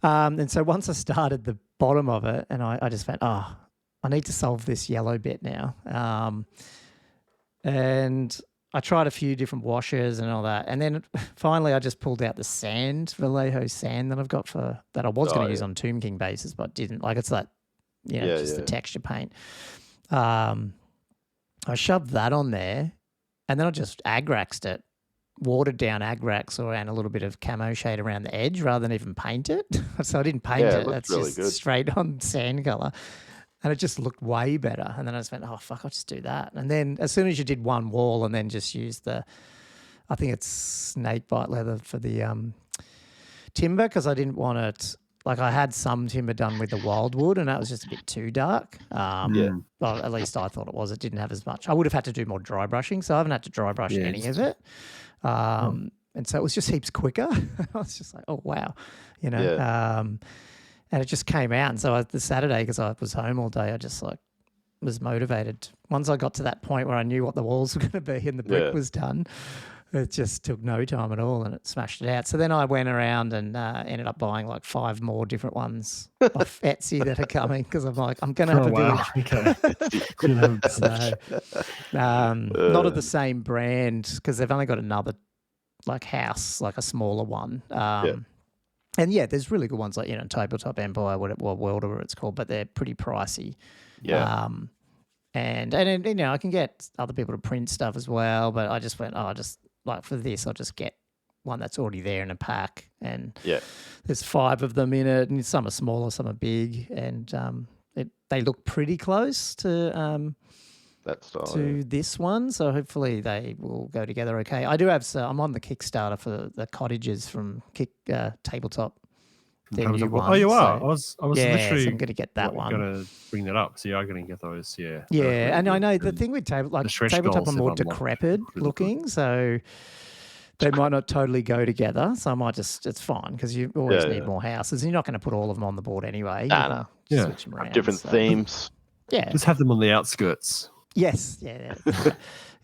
And so once I started the bottom of it, and I just went, I need to solve this yellow bit now. And I tried a few different washes and all that, and then finally I just pulled out the sand, Vallejo sand that I've got that I was going to use on Tomb King bases, but didn't. Like it's that, just the texture paint. I shoved that on there, and then I just agraxed it, watered down agrax and a little bit of camo shade around the edge rather than even paint it. So I didn't paint it. That's really just good. Straight on sand color. And it just looked way better. And then I just went, oh, fuck, I'll just do that. And then as soon as you did one wall and then just use I think it's snakebite leather for the timber, because I didn't want it, like I had some timber done with the wildwood and that was just a bit too dark. Well, at least I thought it was. It didn't have as much. I would have had to do more dry brushing, so I haven't had to dry brush any of it. And so it was just heaps quicker. I was just like, oh, wow. And it just came out. And so the Saturday, because I was home all day, I just like was motivated. Once I got to that point where I knew what the walls were going to be and the brick was done, it just took no time at all and it smashed it out. So then I went around and ended up buying like 5 more different ones off Etsy that are coming, because I'm like, I'm going to have not of the same brand, because they've only got another like house, like a smaller one. And there's really good ones like, Tabletop Empire, whatever it's called, but they're pretty pricey. Yeah. And I can get other people to print stuff as well, but I just went, like for this, I'll just get one that's already there in a pack. And there's 5 of them in it, and some are smaller, some are big, and they look pretty close to that style, this one, so hopefully they will go together okay. I do have I'm on the Kickstarter for the cottages from Tabletop. Their new one. Oh, you are? So, I was literally so I'm going to get that one. Going to bring that up. So you are going to get those, Yeah, and I know the thing with Tabletop are more decrepit looking, so they might not totally go together. So I might it's fine, because you always need more houses. And you're not going to put all of them on the board anyway. Switch them around. Different themes. Yeah. Just have them on the outskirts. Yes, yeah.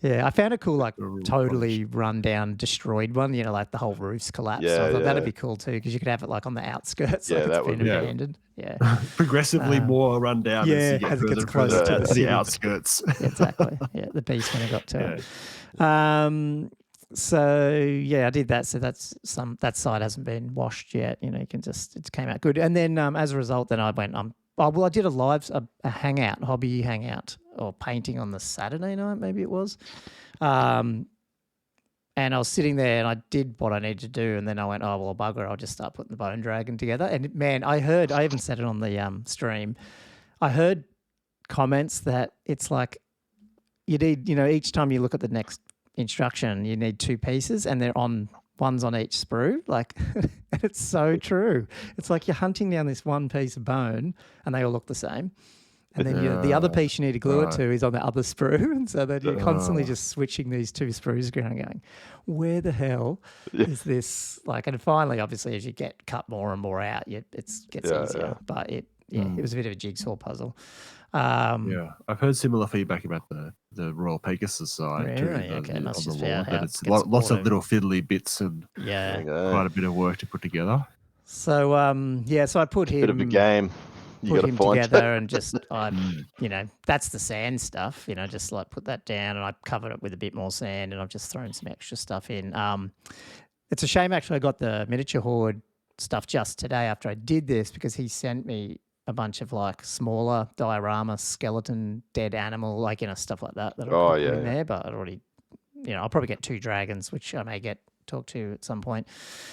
I found a cool, like, totally run-down, destroyed one. Like the whole roof's collapsed. So I thought that'd be cool too, because you could have it like on the outskirts. Yeah, like that would be abandoned. Yeah, progressively more run-down. Yeah, as it gets closer to the outskirts. Exactly. Yeah, the beast when it got to it. So I did that. So that side hasn't been washed yet. You can just it came out good. And then as a result, then I went I did a hangout, hobby hangout, or painting on the Saturday night, maybe it was. And I was sitting there and I did what I needed to do. And then I went, bugger, I'll just start putting the Bone Dragon together. And man, I even said it on the stream, I heard comments that it's like you need, each time you look at the next instruction, you need 2 pieces, and one's on each sprue, like, and it's so true. It's like you're hunting down this one piece of bone and they all look the same. And then the other piece you need to glue it to is on the other sprue. And so that you're constantly just switching these 2 sprues around going, where the hell is this? Like, and finally, obviously, as you cut more and more out, it gets easier. Yeah. But it was a bit of a jigsaw puzzle. I've heard similar feedback about the Royal Pegasus side too. Okay, on the wall, that it's lots of little fiddly bits and quite a bit of work to put together. So so I put him. Bit of a game. Put him together and just that's the sand stuff. Just like put that down, and I covered it with a bit more sand, and I've just thrown some extra stuff in. It's a shame actually I got the miniature horde stuff just today after I did this, because he sent me a bunch of like smaller diorama skeleton dead animal, like stuff like that I'll put in there. But I'd already I'll probably get 2 dragons, which I may talk to at some point,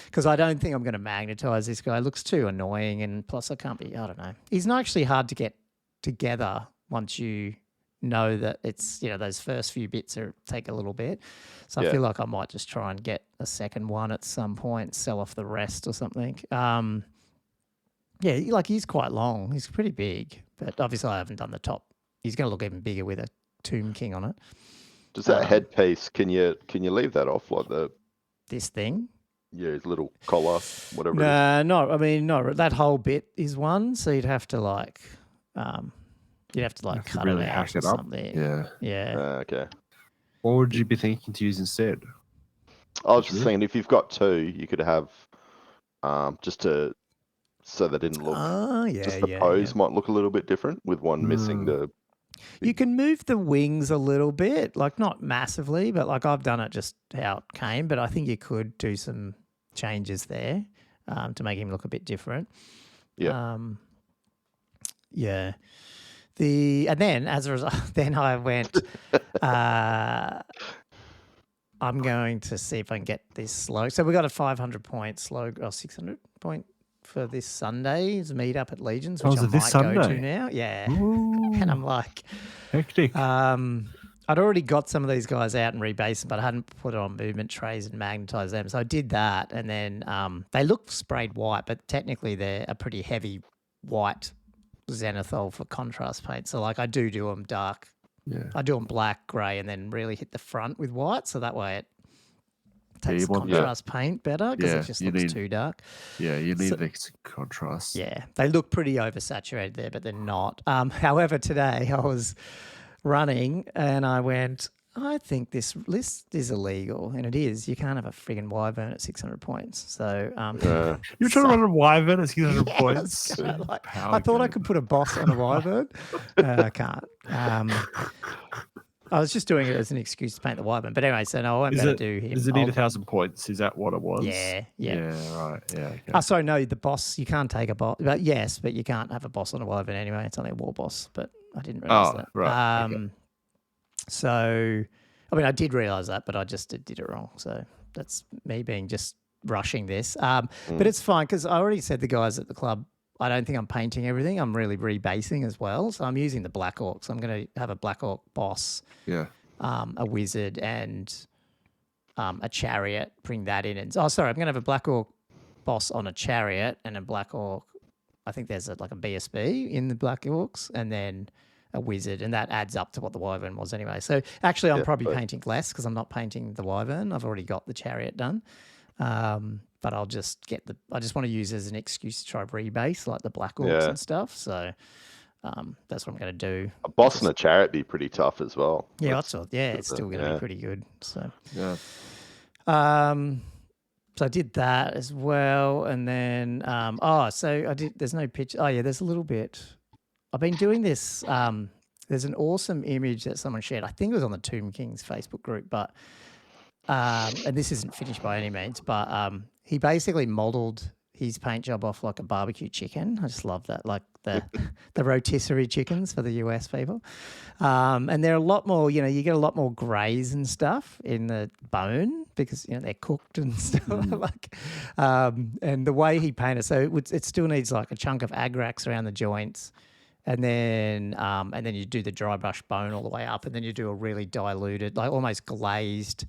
because I don't think I'm going to magnetize this guy. It looks too annoying, and plus I don't know. He's not actually hard to get together once you know that it's those first few bits take a little bit. So I feel like I might just try and get a second one at some point, sell off the rest or something. Like he's quite long. He's pretty big, but obviously I haven't done the top. He's going to look even bigger with a Tomb King on it. Does that headpiece, can you leave that off, like this thing? Yeah, his little collar, whatever it is. No, that whole bit is one, so you'd have to cut really it out hash or it up. something. Yeah. Okay. What would you be thinking to use instead? I was just thinking, if you've got two, you could have so they didn't look. The pose might look a little bit different with one missing the. You can move the wings a little bit, like not massively, but like I've done it just how it came. But I think you could do some changes there to make him look a bit different. Yeah. And then as a result, then I went. I'm going to see if I can get this slow. So we got a 500 point slow, or 600 point for this Sunday's meet up at Legions, which I might go to now. Yeah. Ooh. And I'm like, hectic. I'd already got some of these guys out and rebased them, but I hadn't put it on movement trays and magnetized them. So I did that. And then they look sprayed white, but technically they're a pretty heavy white zenithal for contrast paint. So like I do them dark. Yeah. I do them black, grey, and then really hit the front with white. So that way it takes contrast paint better because it just looks too dark. Yeah, you need the contrast. Yeah, they look pretty oversaturated there, but they're not. However, today I was running and I went, I think this list is illegal, and it is. You can't have a friggin' wyvern at 600 points. So you're trying to run a wyvern at 600 points. I thought I could put a boss on a wyvern. I can't. I was just doing it as an excuse to paint the wyvern. But anyway, so no, I won't be able to do him. Does it need 1,000 points? Is that what it was? Yeah. Yeah, right. Yeah. Okay. Oh, sorry, no, the boss, you can't take a boss. But yes, but you can't have a boss on a wyvern anyway. It's only a war boss, but I didn't realise that. Right. Okay. So, I mean, I did realise that, but I just did it wrong. So that's me being just rushing this. But it's fine because I already said the guys at the club, I don't think I'm painting everything. I'm really rebasing as well. So I'm using the Black Orc. So I'm going to have a Black Orc boss, a wizard, and a chariot. Bring that in. And I'm going to have a Black Orc boss on a chariot and a Black Orc. I think there's like a BSB in the Black Orcs, and then a wizard, and that adds up to what the wyvern was anyway. So actually, I'm probably painting less because I'm not painting the wyvern. I've already got the chariot done. But I'll just I just want to use it as an excuse to try rebase like the Black Orcs and stuff. So that's what I'm going to do. A boss and a chariot be pretty tough as well. Yeah, it's still going to be pretty good. So yeah. So I did that as well, and then so I did. There's no picture. Oh yeah, there's a little bit. I've been doing this. There's an awesome image that someone shared. I think it was on the Tomb Kings Facebook group, but and this isn't finished by any means, but he basically modelled his paint job off like a barbecue chicken. I just love that, like the rotisserie chickens for the US people. And they're a lot more, you get a lot more greys and stuff in the bone because, they're cooked and stuff. And the way he painted, so it still needs like a chunk of agrax around the joints. And then you do the dry brush bone all the way up, and then you do a really diluted, like almost glazed,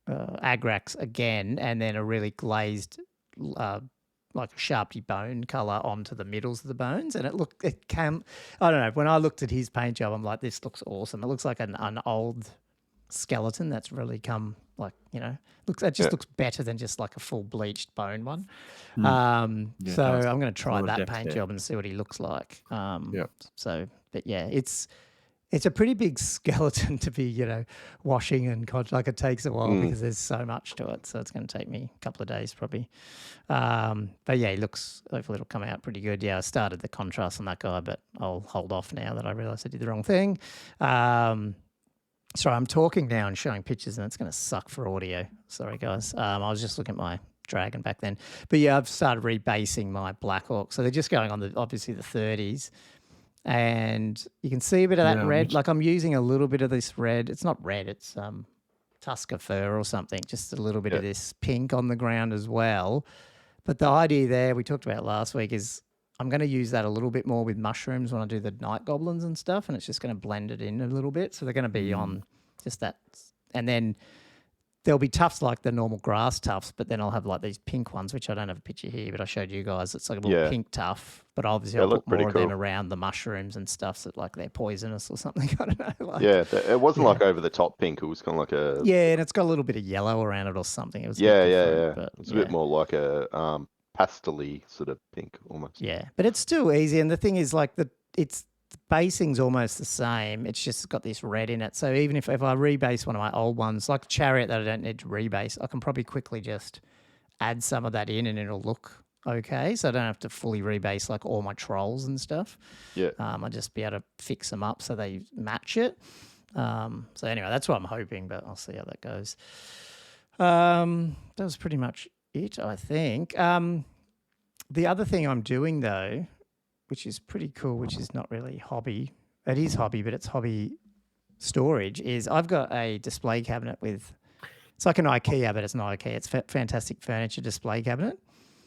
agrax again, and then a really glazed, like a Sharpie bone color onto the middles of the bones. And I don't know, when I looked at his paint job, I'm like, this looks awesome. It looks like an old skeleton that's really come, looks better than just like a full bleached bone one. So I'm going to try that paint job and see what he looks like. So, but yeah, it's a pretty big skeleton to be, washing and it takes a while because there's so much to it. So it's going to take me a couple of days probably. But yeah, hopefully it'll come out pretty good. Yeah, I started the contrast on that guy, but I'll hold off now that I realised I did the wrong thing. Sorry, I'm talking now and showing pictures, and it's going to suck for audio. Sorry, guys. I was just looking at my dragon back then. But yeah, I've started rebasing my Black Orc. So they're just going on obviously the 30s. And you can see a bit of that red. Like I'm using a little bit of this red. It's not red. It's Tusker fur or something. Just a little bit of this pink on the ground as well. But the idea there, we talked about last week, is I'm going to use that a little bit more with mushrooms when I do the night goblins and stuff, and it's just going to blend it in a little bit. So they're going to be on just that. And then there'll be tufts like the normal grass tufts, but then I'll have like these pink ones, which I don't have a picture here, but I showed you guys. It's like a little pink tuft, but obviously I'll put more of them around the mushrooms and stuff, so like they're poisonous or something. I don't know. Like, it wasn't like over the top pink. It was kind of like a and it's got a little bit of yellow around it or something. It was But it's a bit more like a pastel-y sort of pink almost. Yeah, but it's still easy, and the thing is like the basing's almost the same. It's just got this red in it. So even if I rebase one of my old ones, like Chariot that I don't need to rebase, I can probably quickly just add some of that in and it'll look okay. So I don't have to fully rebase like all my trolls and stuff. Yeah. I'll just be able to fix them up so they match it. So anyway, that's what I'm hoping, but I'll see how that goes. That was pretty much it, I think. The other thing I'm doing though, which is pretty cool, which is not really hobby. It is hobby, but it's hobby storage, is I've got a display cabinet with, it's like an IKEA, but it's not IKEA. It's fantastic furniture display cabinet.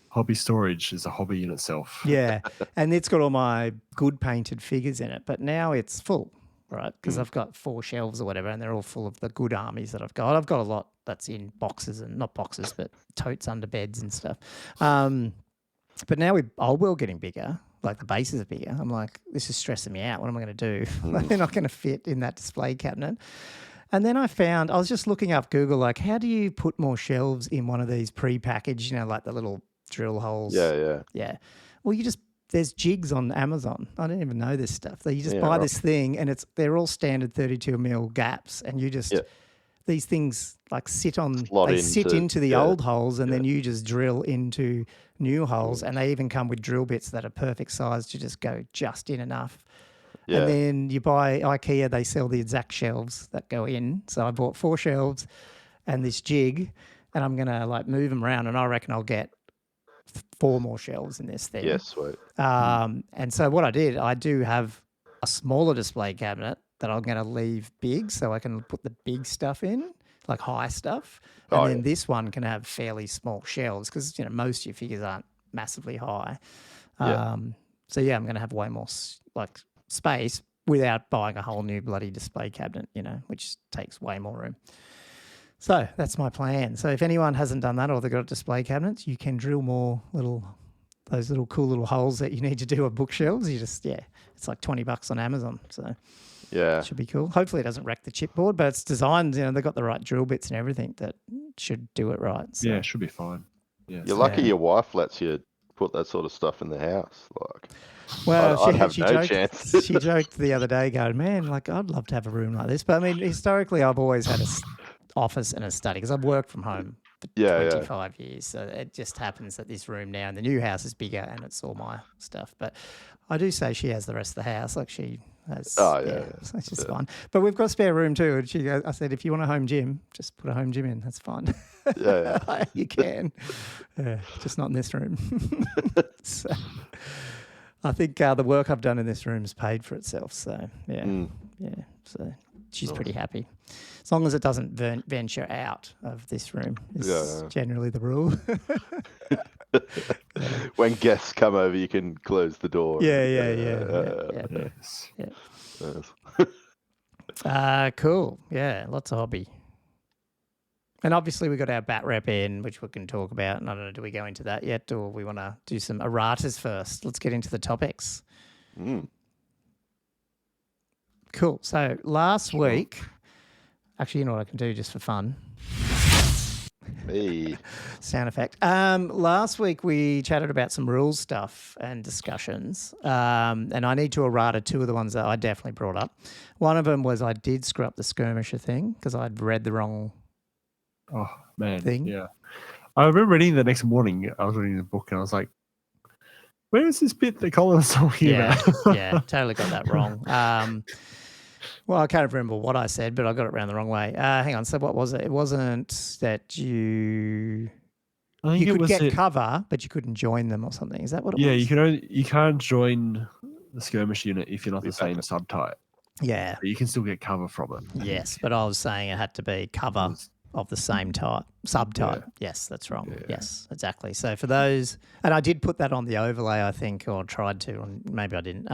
Hobby storage is a hobby in itself. Yeah, and it's got all my good painted figures in it, but now it's full, right? Because I've got 4 shelves or whatever, and they're all full of the good armies that I've got. I've got a lot that's in boxes, and not boxes, but totes under beds and stuff. But now with OldWorld getting bigger, like the bases are bigger, I'm like, this is stressing me out. What am I going to do? They're not going to fit in that display cabinet. And then I was just looking up Google, like, how do you put more shelves in one of these pre-packaged, like the little drill holes? Yeah. Well, there's jigs on Amazon. I didn't even know this stuff. You just buy this thing, and they're all standard 32 mil gaps, and you just these things like sit into the old holes, and then you just drill into new holes, and they even come with drill bits that are perfect size to just go just in enough. And then you buy IKEA, they sell the exact shelves that go in. So I bought 4 shelves and this jig, and I'm going to like move them around, and I reckon I'll get 4 more shelves in this thing. Yes, sweet. And so what I do have a smaller display cabinet that I'm going to leave big so I can put the big stuff in, like high stuff. And then this one can have fairly small shelves because, most of your figures aren't massively high. I'm going to have way more like space without buying a whole new bloody display cabinet, which takes way more room. So that's my plan. So if anyone hasn't done that or they've got display cabinets, you can drill more those little cool little holes that you need to do on bookshelves. It's like $20 on Amazon. So it should be cool. Hopefully it doesn't wreck the chipboard, but it's designed, they've got the right drill bits and everything that should do it right. So. Yeah, it should be fine. Yeah. You're lucky your wife lets you put that sort of stuff in the house. Like, well, I'd have no chance. She joked the other day going, man, like I'd love to have a room like this. But I mean, historically, I've always had an office and a study because I've worked from home for 25 years. So it just happens that this room now in the new house is bigger and it's all my stuff. But I do say she has the rest of the house. Like she has. So it's just fun. But we've got a spare room too. And I said, if you want a home gym, just put a home gym in. That's fine. You can. Just not in this room. So I think the work I've done in this room has paid for itself. So so she's pretty happy. As long as it doesn't venture out of this room is generally the rule. When guests come over, you can close the door. Cool. Yeah, lots of hobby. And obviously we got our bat rep in, which we can talk about. And I don't know, do we go into that yet, or we want to do some erratas first? Let's get into the topics. Cool. So last week, actually, you know what I can do just for fun? Hey. Sound effect. Last week we chatted about some rules stuff and discussions, and I need to errata 2 of the ones that I definitely brought up. One of them was I did screw up the skirmisher thing because I'd read the wrong thing. Yeah. I remember reading the next morning, I was reading the book and I was like, where is this bit that Colin was talking about? Totally got that wrong. Well, I can't remember what I said, but I got it around the wrong way. Hang on. So what was it? It wasn't that you could get cover, but you couldn't join them or something. Is that what it was? Yeah, you can't join the skirmish unit if you're not the same subtype. Yeah. But you can still get cover from it. Yes, but I was saying it had to be cover of the same subtype. Yeah. Yes, that's wrong. Yeah. Yes, exactly. So for those, and I did put that on the overlay, I think, or tried to, or maybe I didn't.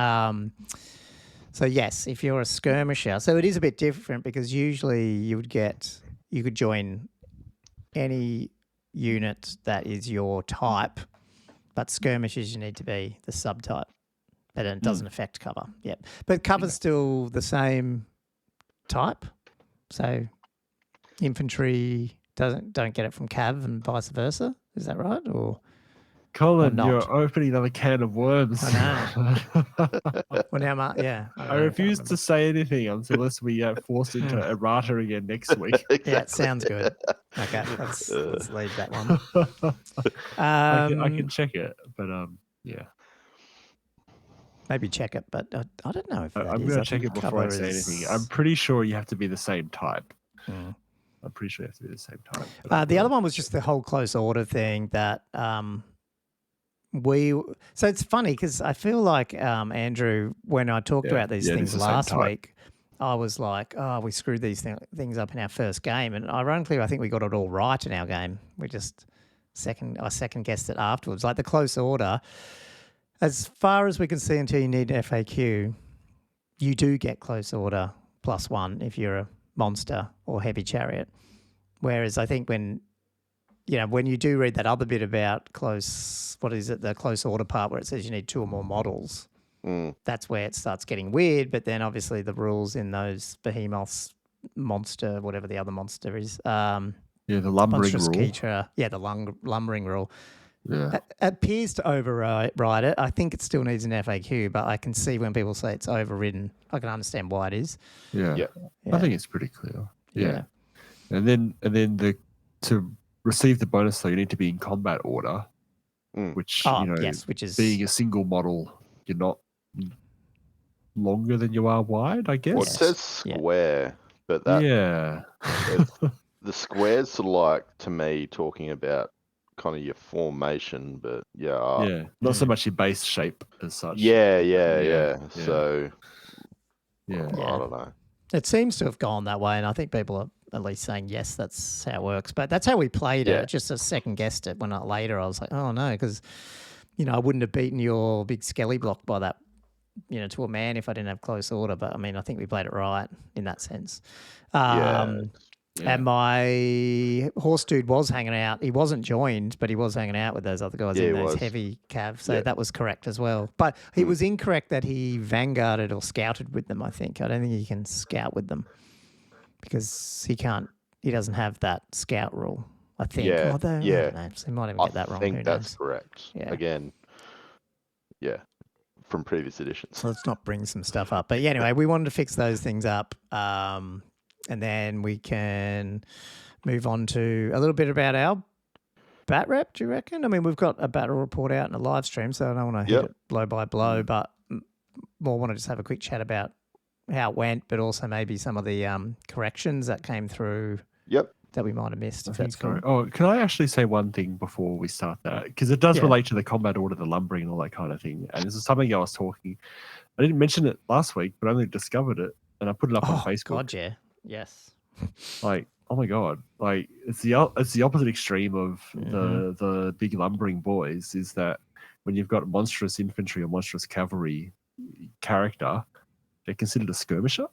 So yes, if you're a skirmisher, so it is a bit different because usually you could join any unit that is your type, but skirmishes you need to be the subtype. But it doesn't affect cover. Yep. But cover's still the same type. So infantry don't get it from cav and vice versa. Is that right? Or Colin, not? you're opening another can of worms. I know. Well, now, yeah. I refuse to say anything unless we get forced into Errata again next week. Yeah, it sounds good. Okay, let's leave that one. I can check it, but yeah. Maybe check it, but I don't know if I'm going to check it before I say anything. I'm pretty sure you have to be the same type. I'm pretty sure you have to be the same type. The other one was just the whole close order thing that so it's funny because I feel like, Andrew, when I talked about these things last week, I was like, oh, we screwed these things up in our first game. And ironically, I think we got it all right in our game. We just I second guessed it afterwards. Like the close order, as far as we can see until you need FAQ, you do get close order +1 if you're a monster or heavy chariot. Whereas I think when you do read that other bit about the close order part where it says you need 2 or more models, that's where it starts getting weird. But then obviously the rules in those behemoths, monster, whatever the other monster is. The lumbering rule. Creature, the lumbering rule. Yeah. It appears to override it. I think it still needs an FAQ, but I can see when people say it's overridden. I can understand why it is. Yeah. I think it's pretty clear. Yeah. And then to receive the bonus, though, you need to be in combat order, which is being a single model, you're not longer than you are wide, I guess. Well, it says square, but that the square's sort of like, to me, talking about kind of your formation, but not so much your base shape as such. So I don't know. It seems to have gone that way, and I think people are at least saying yes, that's how it works. But that's how we played it. Just a second guessed it when later I was like, oh no, because I wouldn't have beaten your big skelly block by that, to a man if I didn't have close order. But I mean, I think we played it right in that sense. And my horse dude was hanging out. He wasn't joined, but he was hanging out with those other guys in those heavy cav. So that was correct as well. But he was incorrect that he vanguarded or scouted with them, I think. I don't think he can scout with them because he doesn't have that scout rule, I think. I don't know. So he might even get that wrong. I think that's correct. Yeah. Again, from previous editions. So let's not bring some stuff up. But anyway, we wanted to fix those things up. And then we can move on to a little bit about our bat rep, do you reckon? I mean, we've got a battle report out in a live stream, so I don't want to hit it blow by blow, but more want to just have a quick chat about how it went, but also maybe some of the corrections that came through that we might have missed, if that's cool. Oh, can I actually say one thing before we start that? Because it does relate to the combat order, the lumbering and all that kind of thing. And this is something I didn't mention it last week, but I only discovered it, and I put it up on Facebook. God, yeah. Yes. Like, oh my God. Like, it's the opposite extreme of the big lumbering boys, is that when you've got monstrous infantry or monstrous cavalry character, they're considered a skirmisher.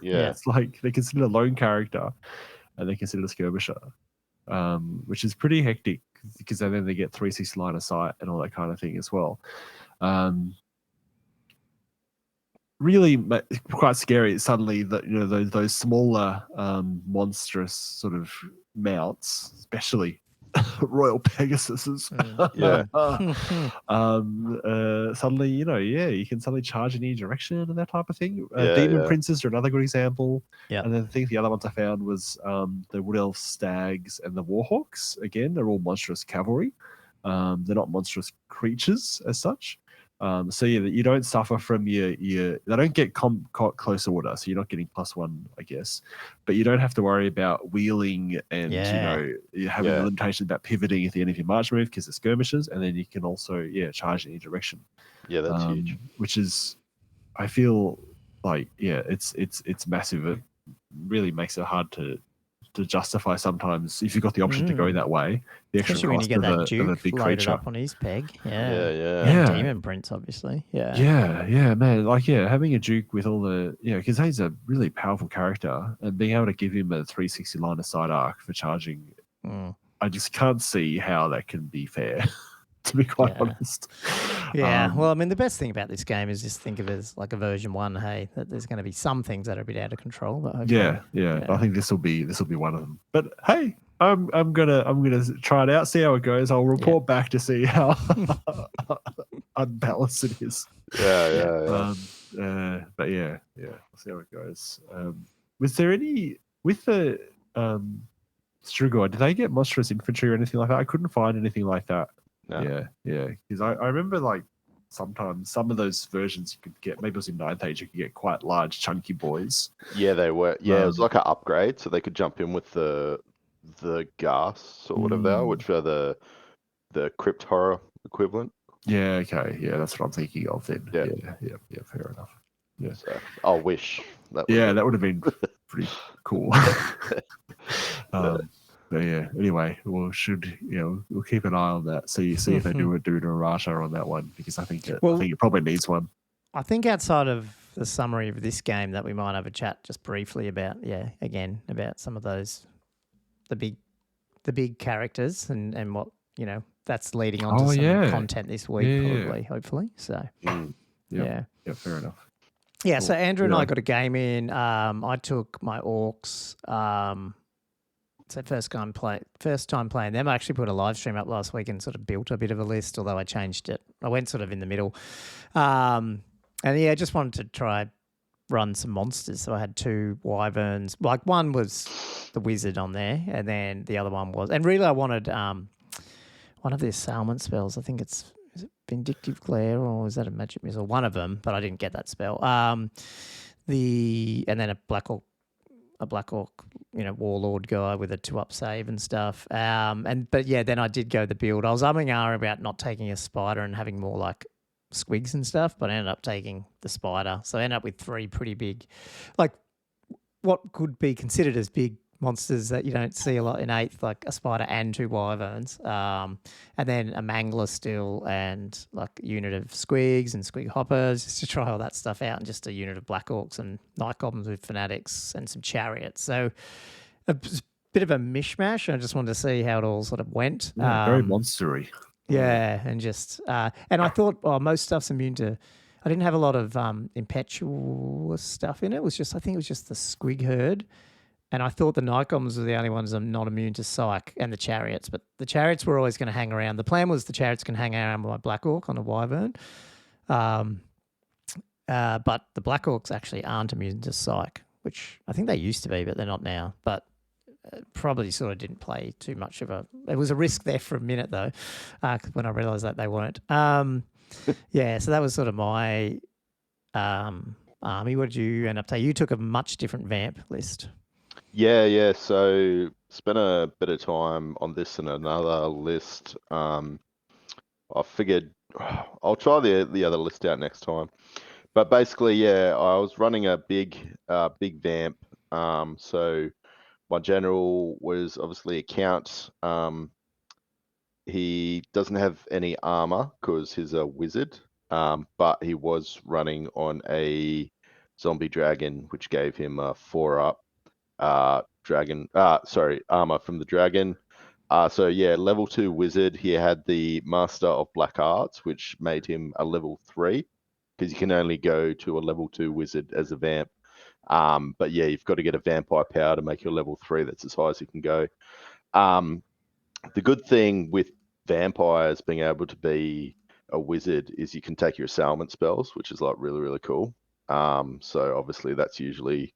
It's like they're considered a lone character and they're considered a skirmisher, which is pretty hectic because then they get 360 line of sight and all that kind of thing as well. Really quite scary suddenly that those smaller monstrous sort of mounts, especially Royal Pegasuses, suddenly you can suddenly charge in any direction and that type of thing. Demon Princes are another good example. And then I think the other ones I found was the Wood Elf Stags and the Warhawks. Again, they're all monstrous cavalry. They're not monstrous creatures as such. So you don't suffer from your they don't get close order, so you're not getting +1, I guess. But you don't have to worry about wheeling and you have limitations about pivoting at the end of your march move because of skirmishes, and then you can also charge in any direction. Yeah, that's huge. Which is, I feel like it's massive. It really makes it hard to justify sometimes if you've got the option to go that way. The extra especially when you get that Duke of a big loaded creature up on his peg. Yeah. Demon Prince, obviously. Man. Like, having a Duke with all the because he's a really powerful character, and being able to give him a 360 line of sight arc for charging I just can't see how that can be fair, to be quite honest. Yeah, well, I mean, the best thing about this game is just think of it as like a version 1. Hey, that there's going to be some things that are a bit out of control, but hopefully, yeah. I think this will be one of them. But hey, I'm gonna try it out, see how it goes. I'll report back to see how unbalanced it is. Yeah. But yeah, we'll see how it goes. Was there any with the Strigoi? Did they get monstrous infantry or anything like that? I couldn't find anything like that. No. Yeah. Because I remember like sometimes some of those versions you could get. Maybe it was in 9th Age. You could get quite large, chunky boys. Yeah, they were. Yeah, it was like an upgrade, so they could jump in with the gas or whatever they are, which are the crypt horror equivalent. Yeah. Okay. Yeah, that's what I'm thinking of then. Yeah. Fair enough. Yeah. So I wish that. That would have been pretty cool. But yeah. Anyway, we'll keep an eye on that. See if they do an Errata on that one, because I think it probably needs one. I think outside of the summary of this game that we might have a chat just briefly about about some of those the big characters and what that's leading on to some content this week probably, hopefully. So yeah, fair enough. Yeah, cool. So Andrew and I got a game in. I took my orcs. So first time playing them. I actually put a live stream up last week and sort of built a bit of a list, although I changed it. I went sort of in the middle. And I just wanted to try run some monsters. So I had 2 wyverns. Like one was the wizard on there, and then the other one was, and really I wanted one of the assailment spells. I think is it Vindictive Glare, or is that a magic missile? One of them, but I didn't get that spell. And then a Black Orc, warlord guy with a 2-up save and stuff. Then I did go the build. I was umming about not taking a spider and having more like squigs and stuff, but I ended up taking the spider. So I ended up with 3 pretty big, like what could be considered as big monsters that you don't see a lot in 8th, like a spider and 2 wyverns, and then a mangler still, and like a unit of squigs and squig hoppers, just to try all that stuff out, and just a unit of black orcs and night goblins with fanatics and some chariots. So a bit of a mishmash. I just wanted to see how it all sort of went. Very monstery. Yeah, and just and I thought, most stuff's immune to. I didn't have a lot of impetuous stuff in it. I think it was just the squig herd. And I thought the night goblins were the only ones that are not immune to psych, and the chariots. But the chariots were always going to hang around. The plan was the chariots can hang around with my black orc on a wyvern. But the black orcs actually aren't immune to psych, which I think they used to be, but they're not now. But probably sort of didn't play too much of a... It was a risk there for a minute, though, when I realised that they weren't. So that was sort of my army. What did you end up taking? You took a much different vamp list. Yeah. So spent a bit of time on this and another list. I figured I'll try the other list out next time. But basically, I was running a big vamp. So my general was obviously a count. He doesn't have any armor because he's a wizard. But he was running on a zombie dragon, which gave him a 4-up. Armor from the dragon. Level 2 wizard. He had the Master of Black Arts, which made him a level 3, because you can only go to a level 2 wizard as a vamp. But you've got to get a vampire power to make your level 3. That's as high as you can go. The good thing with vampires being able to be a wizard is you can take your assailment spells, which is like really, really cool. So obviously that's usually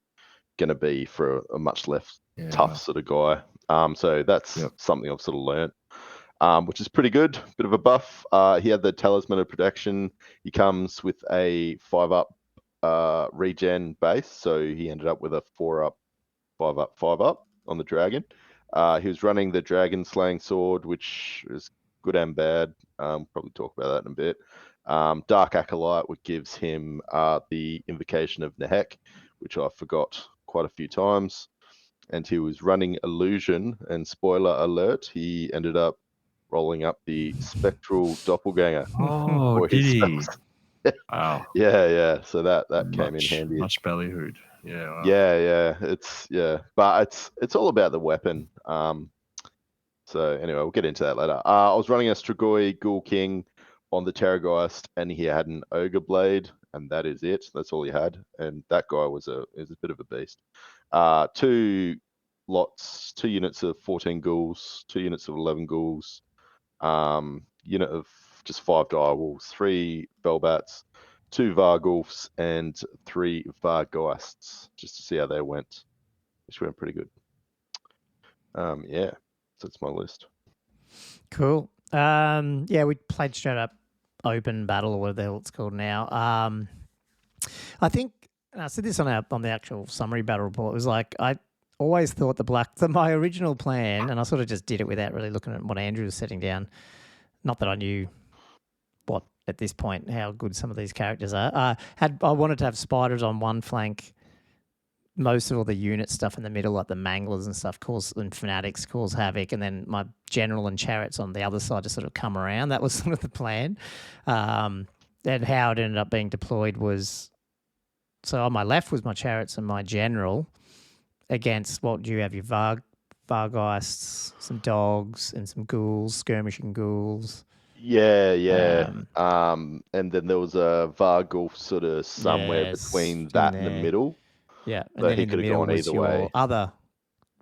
going to be for a much less tough sort of guy. So that's something I've sort of learnt, which is pretty good. Bit of a buff. He had the Talisman of Protection. He comes with a 5-up regen base, so he ended up with a 4-up, 5-up, 5-up on the dragon. He was running the Dragon Slaying Sword, which is good and bad. Probably talk about that in a bit. Dark Acolyte, which gives him the Invocation of Nehek, which I forgot quite a few times. And he was running Illusion, and spoiler alert, he ended up rolling up the Spectral Doppelganger. Oh, did he? Wow. Yeah. So that came in handy. Much ballyhooed. Yeah. Wow. Yeah. But it's all about the weapon. So anyway, we'll get into that later. I was running a Strigoi Ghoul King on the Terrorgeist, and he had an Ogre Blade, and that is it. That's all he had, and that guy was a bit of a beast. 2 units of 14 ghouls, 2 units of 11 ghouls, unit of just 5 direwolves, 3 Velbats, 2 Vargulfs, and 3 Vargeists, just to see how they went. Which went pretty good. Yeah, so that's my list. Cool. Yeah, we played straight up open battle or whatever the hell it's called now. I think I said this on the actual summary battle report. It was like I always thought my original plan, and I sort of just did it without really looking at what Andrew was setting down. Not that I knew what at this point how good some of these characters are. I wanted to have spiders on one flank. Most of all the unit stuff in the middle, like the manglers and stuff, and fanatics cause havoc, and then my general and chariots on the other side to sort of come around. That was sort of the plan. And how it ended up being deployed was, so on my left was my chariots and my general against what do you have? Your Vargeists, some dogs, and some ghouls, skirmishing ghouls. Yeah. And then there was a Vargulf sort of somewhere between that and the middle. Yeah, and so then he in the could have middle gone was either your way. other,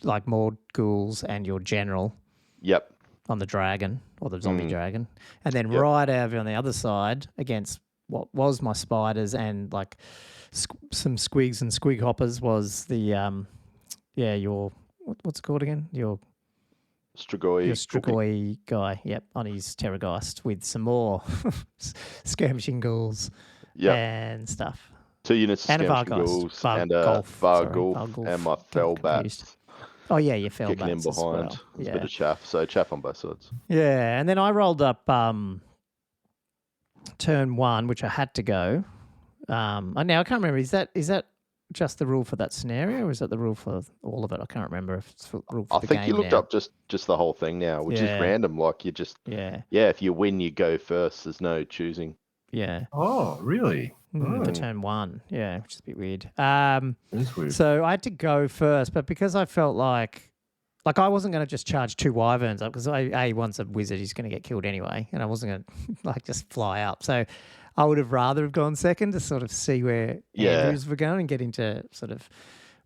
like more ghouls and your general. Yep. On the dragon or the zombie dragon, and then right over on the other side against what was my spiders and like some squigs and squig hoppers was the your what's it called again? Your Strigoi guy. Yep, on his Terrorgeist with some more skirmishing ghouls and stuff. 2 units of skirmishing ghouls and a Vargulf and my Felbats. Oh yeah, your Felbats kicking in behind. Well. There's a bit of chaff, so chaff on both sides. Yeah, and then I rolled up turn 1, which I had to go. Now I can't remember. Is that just the rule for that scenario, or is that the rule for all of it? I can't remember if it's the rule for the game. I think you looked up just the whole thing now, which is random. Like you just if you win, you go first. There's no choosing. Yeah. Oh, really? For turn 1, which is a bit weird. It's weird. So I had to go first, but because I felt like I wasn't going to just charge 2 wyverns up because once a wizard, he's going to get killed anyway, and I wasn't going to just fly up. So I would have rather have gone second to sort of see where Andrews were going and get into sort of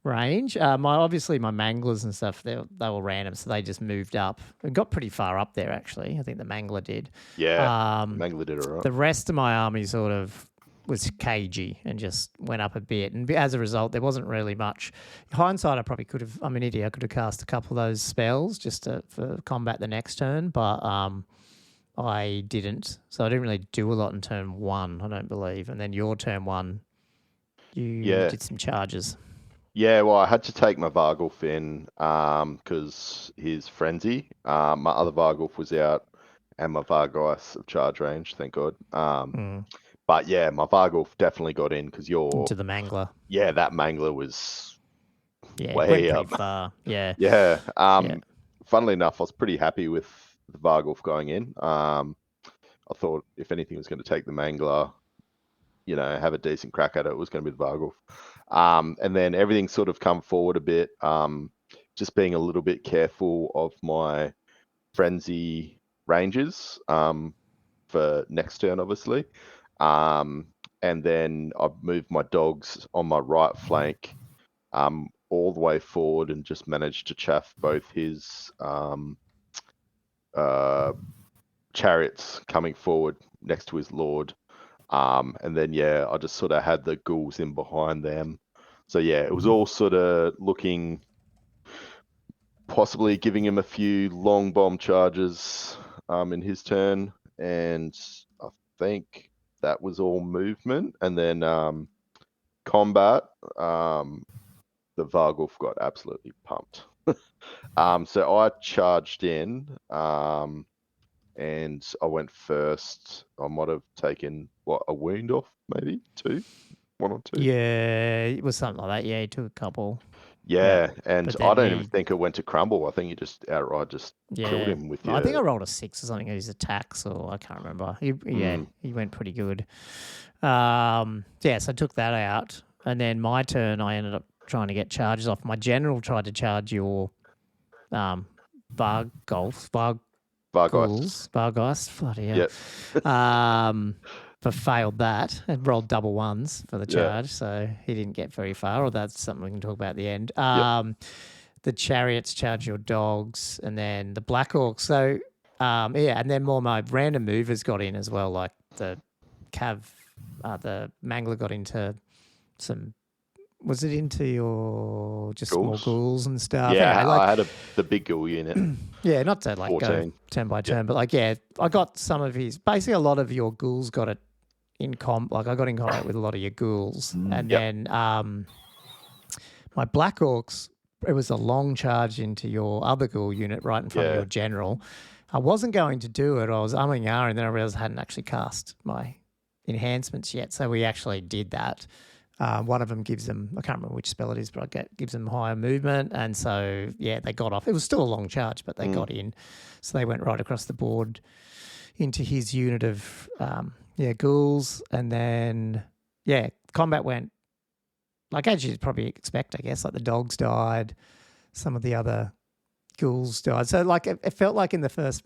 range. Obviously my manglers and stuff, they were random, so they just moved up and got pretty far up there. Actually, I think the mangler did. Yeah, mangler did all right. The rest of my army sort of was cagey and just went up a bit. And as a result, there wasn't really much. In hindsight, I probably could have, I'm an idiot, I could have cast a couple of those spells just for combat the next turn, but I didn't. So I didn't really do a lot in turn 1, I don't believe. And then your turn 1, you did some charges. Yeah, well, I had to take my Vargulf in because his Frenzy. My other Vargulf was out and my Vargeist of charge range, thank God. But yeah, my Vargulf definitely got in because into the mangler. Yeah, that mangler was way up. Far. Yeah. Yeah. Funnily enough, I was pretty happy with the Vargulf going in. I thought if anything was going to take the mangler, have a decent crack at it, it was going to be the Vargulf. And then everything sort of come forward a bit, just being a little bit careful of my frenzy ranges for next turn, obviously. And then I've moved my dogs on my right flank all the way forward and just managed to chaff both his chariots coming forward next to his lord. And then, I just sort of had the ghouls in behind them. So, it was all sort of looking, possibly giving him a few long bomb charges in his turn. And I think that was all movement. And then combat, the Vargulf got absolutely pumped. So I charged in. And I went first. I might have taken, a wound off, maybe 1 or 2? Yeah, it was something like that. Yeah, he took a couple. Yeah, and I don't even think it went to crumble. I think you just outright killed him with your... I think I rolled a 6 or something at his attacks, or I can't remember. He went pretty good. So I took that out. And then my turn, I ended up trying to get charges off. My general tried to charge your Vargeist, bloody hell. Yep. But failed that and rolled double ones for the charge, so he didn't get very far. Or that's something we can talk about at the end. The chariots charge your dogs, and then the Black Orcs. So and then more my random movers got in as well, like the the Mangler got into some. Was it into your just ghouls? Small ghouls and stuff? Yeah, anyway, I had the big ghoul unit. Yeah, not to like 14. go turn by turn, but like I got some of his. Basically, a lot of your ghouls got it in comp. Like I got in combat with a lot of your ghouls, and then my Black Orcs. It was a long charge into your other ghoul unit right in front of your general. I wasn't going to do it. I was umming and ahhing, and then I realized I hadn't actually cast my enhancements yet. So we actually did that. One of them gives them, I can't remember which spell it is, but gives them higher movement. And so, they got off. It was still a long charge, but they got in. So they went right across the board into his unit of, ghouls. And then, combat went like as you'd probably expect, I guess. Like the dogs died, some of the other ghouls died. So like it felt like in the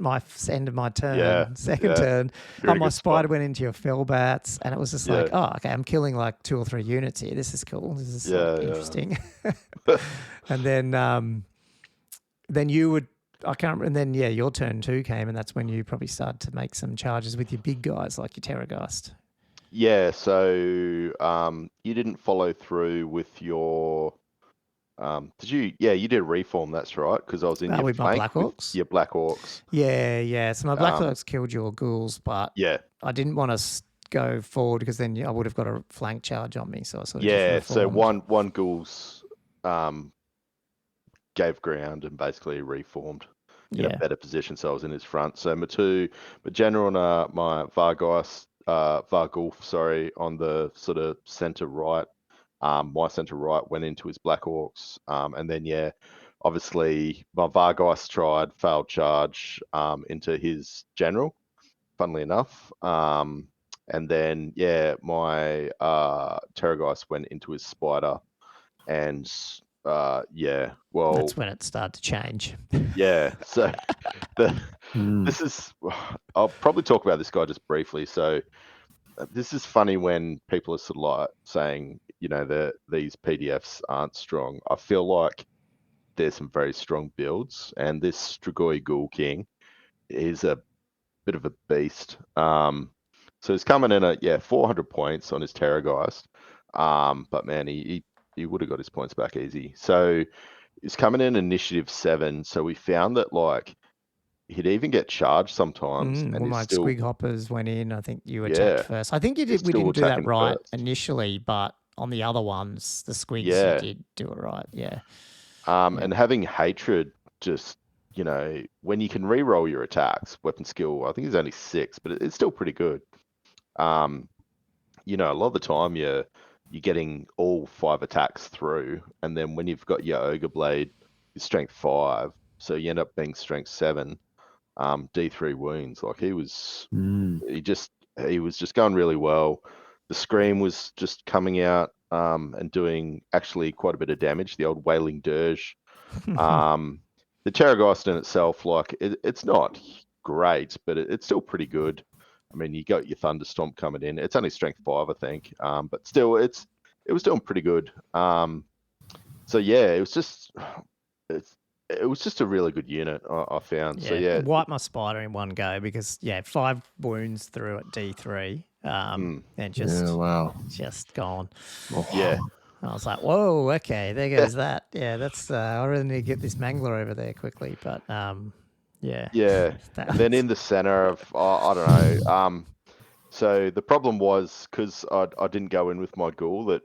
end of my turn, second turn, my spider went into your fell bats, and it was just like, oh, okay, I'm killing like 2 or 3 units here. This is cool. This is interesting. And then you would, I can't, and then your turn 2 came, and that's when you probably started to make some charges with your big guys like your Terrorgeist. Yeah, so you didn't follow through with your. Did you? Yeah, you did reform. That's right, because I was in your with flank my Black Orcs. Your Black Orcs. Yeah. So my Black Orcs killed your ghouls, but I didn't want to go forward because then I would have got a flank charge on me. So I sort of just reformed. So one ghouls gave ground and basically reformed in a better position. So I was in his front. So my general and my Vargulf, on the sort of center right. My center right went into his Black Orcs, and then obviously my Vargeist failed charge into his general, funnily enough, and then my Terrorgeist went into his spider, and that's when it started to change. So this is, I'll probably talk about this guy just briefly. So this is funny when people are sort of like saying, that these PDFs aren't strong. I feel like there's some very strong builds, and this Strigoi Ghoul King is a bit of a beast. So he's coming in at 400 points on his Terrorgeist, but man, he would have got his points back easy. So he's coming in initiative 7. So we found that like he'd even get charged sometimes. And my squig hoppers went in. I think you attacked first. I think we didn't do that right initially, but on the other ones, the squigs, you did do it right. And having hatred, just, when you can re-roll your attacks, weapon skill, I think it's only 6, but it's still pretty good. A lot of the time you're getting all 5 attacks through, and then when you've got your Ogre Blade, your strength 5, so you end up being strength 7. D3 wounds. Like he was just going really well. The Scream was just coming out and doing actually quite a bit of damage. The old Wailing Dirge. The Terrorgeist in itself, like it's not great, but it's still pretty good. I mean, you got your Thunderstomp coming in. It's only strength 5, I think, but still, it was doing pretty good. It was just a really good unit, I found. Wiped my spider in one go because 5 wounds through at D3, and just gone. Yeah, I was like, whoa, okay, there goes that. Yeah, that's I really need to get this Mangler over there quickly, but And then in the center of I don't know. So the problem was because I didn't go in with my ghoul that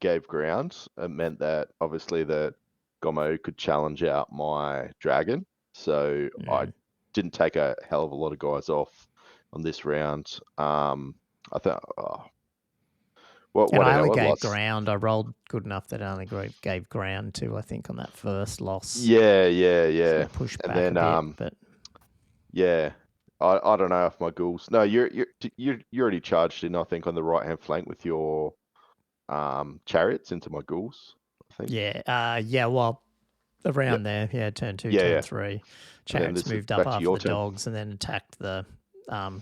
gave ground. It meant that obviously the Gommo could challenge out my dragon, so I didn't take a hell of a lot of guys off on this round. I thought, I only gave ground. I rolled good enough that I only gave ground to, I think, on that first loss. So push back a bit, but I don't know if my ghouls. No, you already charged in, I think, on the right hand flank with your chariots into my ghouls. I think. Well, around there. Yeah, turn 2, Yeah, turn yeah. 3. And then Chariots this is moved up back to after your the turn. dogs and then attacked the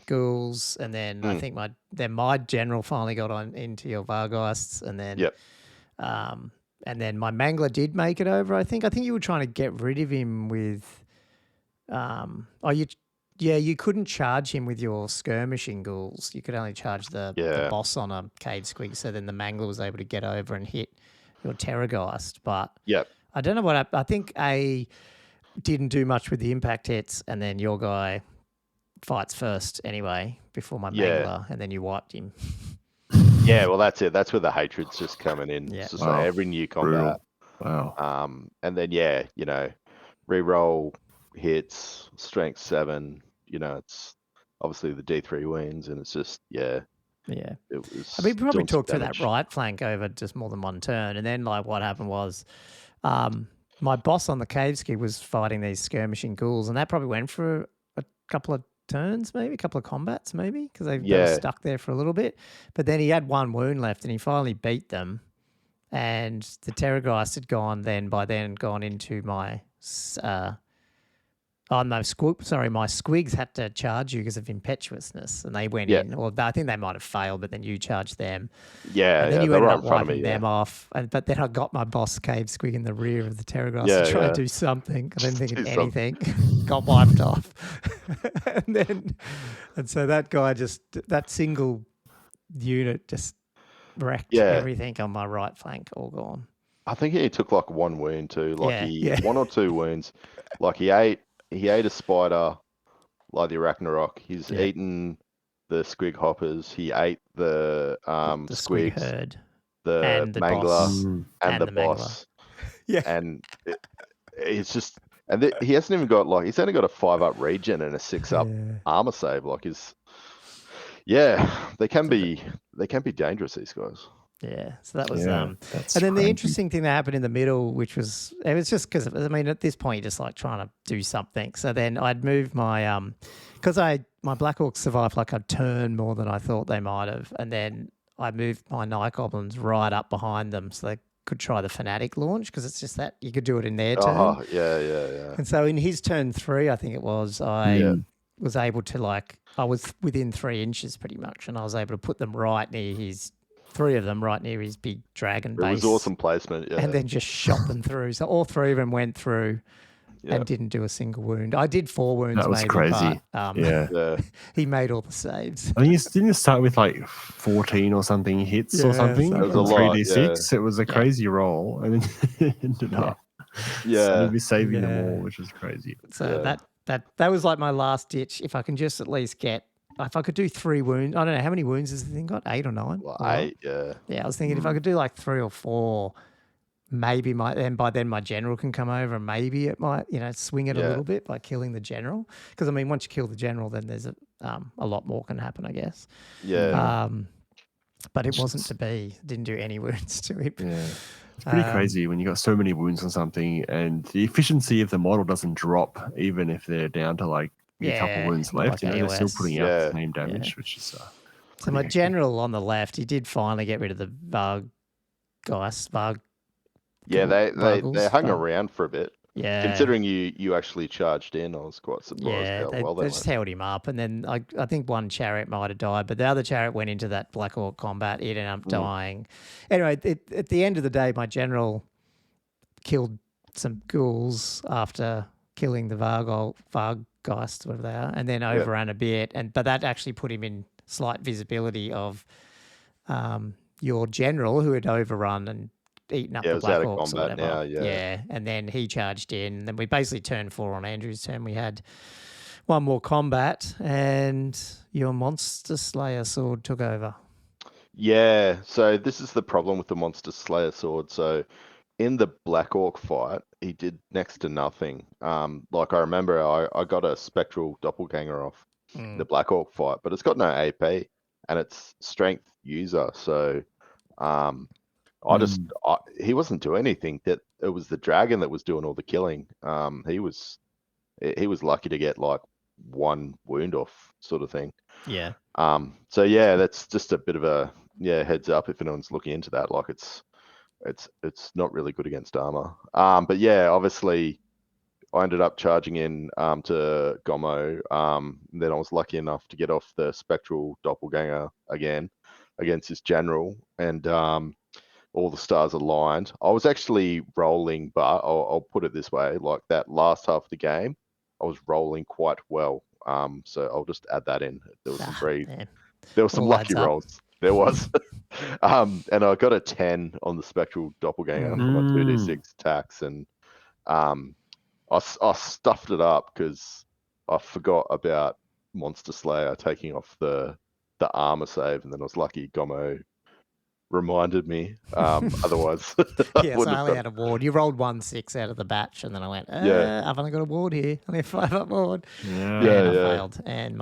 ghouls. And then I think my general finally got on into your Vargheists, and then Yep. and then my Mangler did make it over. I think you were trying to get rid of him with you couldn't charge him with your skirmishing ghouls. You could only charge the boss on a cave squig. So then the Mangler was able to get over and hit your Terrorgeist. But I don't know what I think. Didn't do much with the impact hits, and then your guy fights first anyway before my Mangler, and then you wiped him. Yeah, well, that's it. That's where the hatred's just coming in. Yeah. It's just like every new combat. Brutal. Wow. And then reroll hits, strength 7. It's obviously the D3 wins, and it's just Yeah. It was. I mean, we probably talked through that right flank over just more than one turn, and then like what happened was, my boss on the cave ski was fighting these skirmishing ghouls, and that probably went for a couple of turns, maybe a couple of combats, maybe because they were stuck there for a little bit. But then he had 1 wound left, and he finally beat them. And the Terrorgeist had gone into my my squigs had to charge you because of impetuousness, and they went in. Or I think they might have failed, but then you charged them. Yeah, and then you ended up wiping them off. But then I got my boss cave squig in the rear of the Terrorgeist to try and do something. I didn't think of anything. Got wiped off. and so that guy that single unit just wrecked everything on my right flank, all gone. I think he took like 1 wound too, 1 or 2 wounds. Like he ate a spider, like the Arachnarok. He's eaten the squig hoppers. He ate the squigs, herd, the Mangler, and the boss. Yeah, and it's just, and he hasn't even got he's only got a 5-up regen and a 6-up armor save. They can be dangerous, these guys. Yeah, so that was and then the interesting thing that happened in the middle, which was just because at this point you're just like trying to do something. So then I'd moved my because my Black Orcs survived like a turn more than I thought they might have, and then I moved my Night Goblins right up behind them so they could try the Fanatic launch, because it's just that you could do it in their turn. Oh yeah. And so in his turn 3, I think it was, I was able to I was within 3 inches pretty much, and I was able to put them right near his. 3 of them right near his big dragon base. It was awesome placement, and then just shot them through. So all 3 of them went through and didn't do a single wound. I did 4 wounds. That was crazy. But, he made all the saves. I think you didn't start with 14 or something hits or something. It was a lot. 3d6. It was a crazy roll, and then it ended up. Maybe saving them all, which was crazy. So that was like my last ditch. If I can just at least get. If I could do 3 wounds, I don't know how many wounds has the thing got, 8 or 9. 8, yeah. Yeah, I was thinking if I could do 3 or 4, maybe by then my general can come over, and maybe it might swing it a little bit by killing the general. Because once you kill the general, then there's a lot more can happen, I guess. Yeah. But it wasn't to be. Didn't do any wounds to him. Yeah. It's pretty crazy when you got so many wounds on something, and the efficiency of the model doesn't drop even if they're down to a couple wounds left. They're still putting out the same damage, which is. So my general on the left, he did finally get rid of the Varg. Yeah, they hung around for a bit. Yeah, considering you actually charged in, I was quite surprised how well they just held him up, and then I think one chariot might have died, but the other chariot went into that Black Orc combat. It ended up dying. Anyway, at the end of the day, my general killed some ghouls after killing the Varggeist, whatever they are, and then overran a bit, but that actually put him in slight visibility of your general, who had overrun and eaten up the Black Orcs or whatever. And then he charged in, and then we basically turned 4 on Andrew's turn. We had 1 more combat, and your Monster Slayer sword took over. Yeah, so this is the problem with the Monster Slayer sword. So in the Black Orc fight, he did next to nothing. I remember I got a Spectral Doppelganger off the Black Orc fight, but it's got no AP, and it's strength user. So he wasn't doing anything. That it was the dragon that was doing all the killing. He was lucky to get 1 wound off, sort of thing. Yeah. So that's just a bit of a heads up if anyone's looking into that. it's not really good against armor. But yeah, obviously I ended up charging in to Gommo. Then I was lucky enough to get off the Spectral Doppelganger again against this general, and all the stars aligned. I was actually rolling, but I'll put it this way: like that last half of the game, I was rolling quite well. So I'll just add that in. There was some All lucky adds up. rolls. There was. And I got a 10 on the Spectral Doppelganger for my 2d6 attacks, and I stuffed it up because I forgot about Monster Slayer taking off the armor save, and then I was lucky Gommo reminded me. Otherwise, yes, I only had a ward. You rolled 1-6 out of the batch, and then I went, I've only got a ward here. Only a 5-up ward. And I failed. And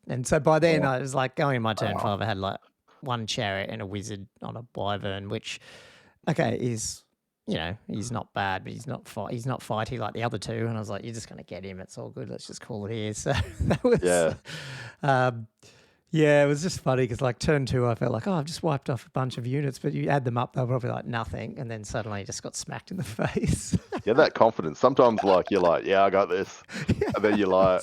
and so by then I was like going in my turn 5. I had like one chariot and a wizard on a wyvern, which is, he's not bad, but he's not fighty like the other two. And I was like, you're just gonna get him. It's all good. Let's just call it here. So that was it was just funny because like turn 2, I felt like, I've just wiped off a bunch of units, but you add them up, they're probably like nothing, and then suddenly you just got smacked in the face. Yeah, that confidence. Sometimes like you're like, I got this, and then you're like,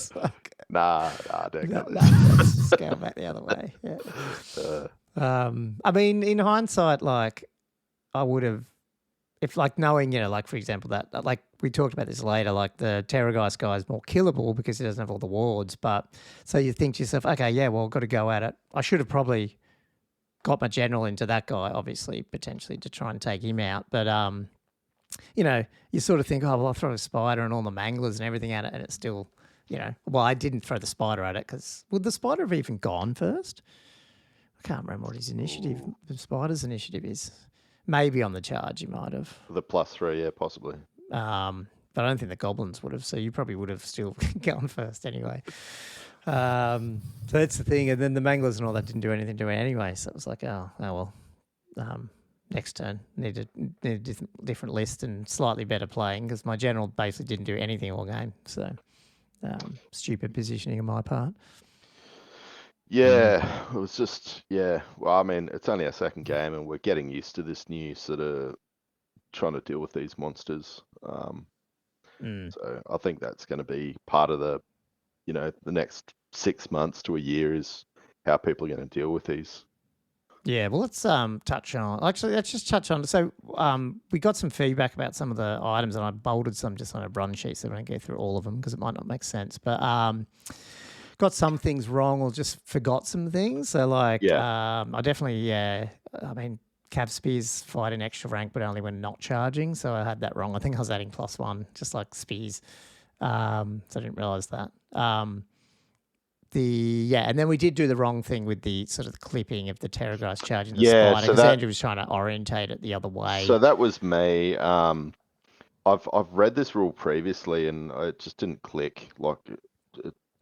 nah, I don't got this. Let's just go back the other way. Yeah. I mean, in hindsight, like I would have, if like knowing, like for example that, like we talked about this later, like the Terrorgeist guy is more killable because he doesn't have all the wards. But so you think to yourself, okay, I've got to go at it. I should have probably got my general into that guy, obviously, potentially to try and take him out. But you sort of think, I'll throw a spider and all the manglers and everything at it, and it's still, well, I didn't throw the spider at it because would the spider have even gone first? I can't remember what his initiative, the spider's initiative is. Maybe on the charge you might have. The +3, yeah, possibly. But I don't think the goblins would have, so you probably would have still gone first anyway. So that's the thing. And then the manglers and all that didn't do anything to it anyway. So it was like, oh well. Next turn, need a different list and slightly better playing because my general basically didn't do anything all game. So stupid positioning on my part. Yeah, it was just, well, I mean, it's only our second game and we're getting used to this new sort of trying to deal with these monsters. So I think that's going to be part of the, the next 6 months to a year is how people are going to deal with these. Yeah, well, let's touch on. Actually, let's just touch on. So, we got some feedback about some of the items, and I bolded some just on a run sheet, so I don't go through all of them because it might not make sense. But got some things wrong, or just forgot some things. So, like, I definitely, I mean, Cav Spears fight an extra rank, but only when not charging. So I had that wrong. I think I was adding +1, just like Spears. So I didn't realize that. And then we did do the wrong thing with the sort of the clipping of the Terrorgeist charging the spider because Andrew was trying to orientate it the other way. So that was me. I've read this rule previously and it just didn't click. Like,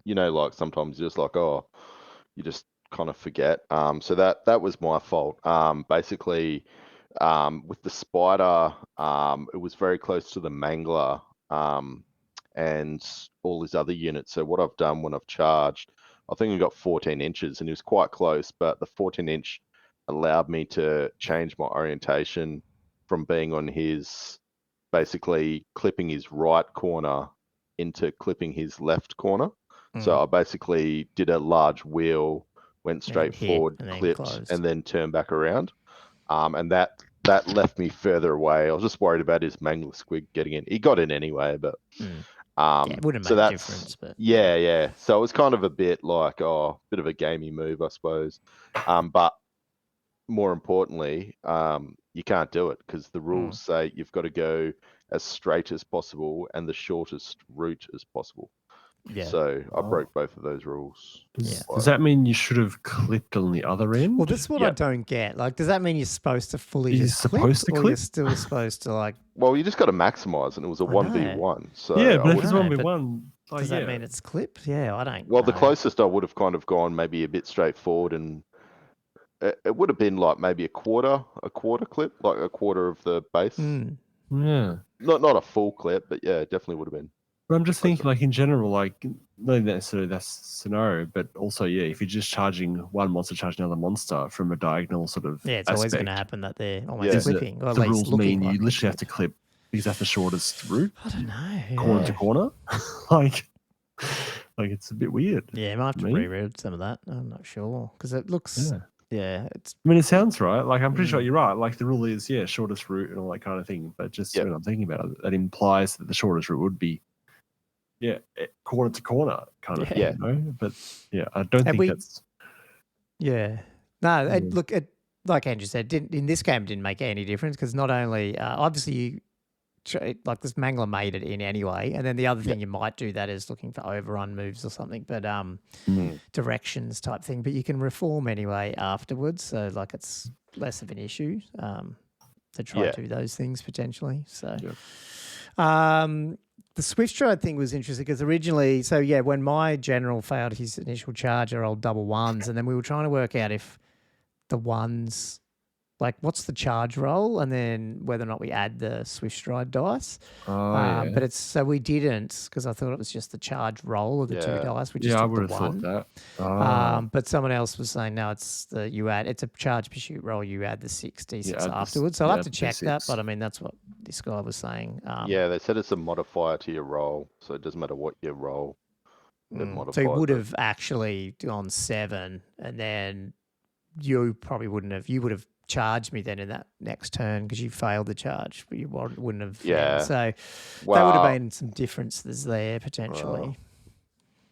like sometimes you're just like, you just kind of forget. So that was my fault. Basically, with the spider, it was very close to the mangler and all these other units. So what I've done when I've charged, I think I got 14 inches and it was quite close, but the 14 inch allowed me to change my orientation from being on his, basically clipping his right corner into clipping his left corner. So I basically did a large wheel, went straight forward, clipped, and then turned back around. And that left me further away. I was just worried about his mangler squig getting in. He got in anyway, but it wouldn't make a difference. But yeah. So it was kind of a bit like, bit of a gamey move, I suppose. But more importantly, you can't do it because the rules say you've got to go as straight as possible and the shortest route as possible. Yeah. So I broke both of those rules. Does that mean you should have clipped on the other end? Well, that's what I don't get. Like, does that mean you're supposed to fully You're supposed to clip? Or you're still supposed to like... Well, you just got to maximize, and it was a 1v1. So yeah, but if it's 1v1... Does that mean it's clipped? Yeah, I don't Well, know. The closest I would have kind of gone maybe a bit straightforward, and it would have been like maybe a quarter clip, like a quarter of the base. Yeah. Not a full clip, but yeah, it definitely would have been. But I'm just thinking, like in general, like not necessarily that scenario, but also, yeah, if you're just charging one monster, charging another monster from a diagonal sort of it's aspect, always going to happen that they're almost flipping. Or at the least rules looking mean like you literally have to clip because that's the shortest route. I don't know. Corner to corner, like it's a bit weird. Yeah, I might have to reread some of that. I'm not sure because it looks. Yeah, it's. I mean, it sounds right. Like I'm pretty sure you're right. Like the rule is, shortest route and all that kind of thing. But just when I'm thinking about it, that implies that the shortest route would be, corner to corner kind of thing. You know? But I don't think that's. Yeah. No, like Andrew said, in this game, it didn't make any difference because not only obviously like this Mangler made it in anyway, and then the other thing you might do that is looking for overrun moves or something, but directions type thing. But you can reform anyway afterwards, so like it's less of an issue to try to do those things potentially. So, the Swift Stride thing was interesting because originally, when my general failed his initial charge, I rolled double ones, and then we were trying to work out if the ones. Like, what's the charge roll, and then whether or not we add the Swift Stride dice. But so we didn't because I thought it was just the charge roll of the 2 dice. We just took the 1. Thought that. But someone else was saying no, it's it's a charge pursuit roll. You add the 6d6 afterwards. So I'll have to check that. But I mean, that's what this guy was saying. They said it's a modifier to your roll, so it doesn't matter what you roll. So you would have actually gone 7, and then you probably wouldn't have. You would have charged me then in that next turn because you failed the charge, but you wouldn't have. So that would have been some differences there potentially.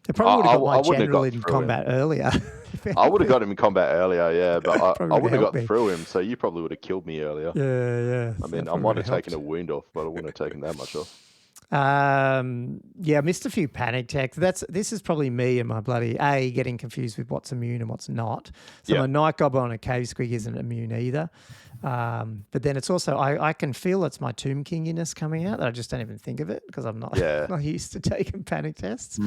It probably would have got my general in combat earlier. I would have got him in combat earlier, but I would have got through him, so you probably would have killed me earlier. Yeah. I mean, I might have taken a wound off, but I wouldn't have taken that much off. I missed a few panic attacks. This is probably me and my bloody getting confused with what's immune and what's not. So my Night Goblin on a Cave Squig isn't immune either. But then it's also I can feel it's my Tomb Kinginess coming out that I just don't even think of it because I'm not not used to taking panic tests.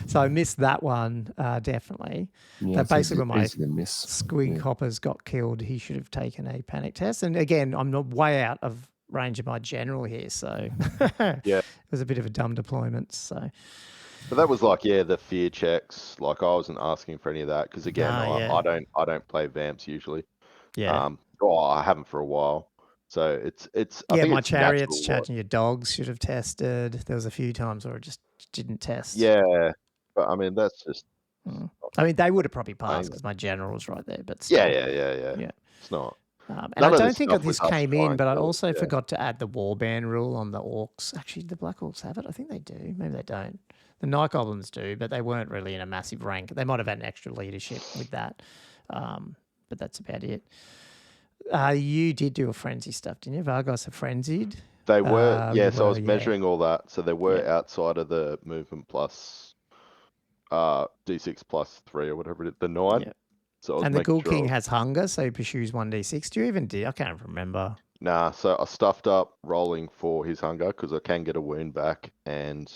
So I missed that one definitely. That basically when my Squig Hoppers got killed, he should have taken a panic test. And again, I'm not way out of range of my general here, so it was a bit of a dumb deployment. So, but that was like the fear checks. Like I wasn't asking for any of that because again, I don't play Vamps usually. I haven't for a while. So it's. I think my it's chariots charging your dogs should have tested. There was a few times where it just didn't test. Yeah, but I mean that's just. I mean they would have probably passed because my general was right there, but still. Yeah. It's not. And I don't think this came in, but I also forgot to add the warband rule on the orcs. Actually, the Black Orcs have it. I think they do. Maybe they don't. The Night Goblins do, but they weren't really in a massive rank. They might have had an extra leadership with that, but that's about it. You did do a frenzy stuff, didn't you? Vargas are frenzied. They were, so I was measuring all that. So they were outside of the movement plus D6 plus 3 or whatever it is, the 9. Yeah. So and the Ghoul King has hunger, so he pursues 1d6. Do you even do? I can't remember. Nah, so I stuffed up rolling for his hunger because I can get a wound back, and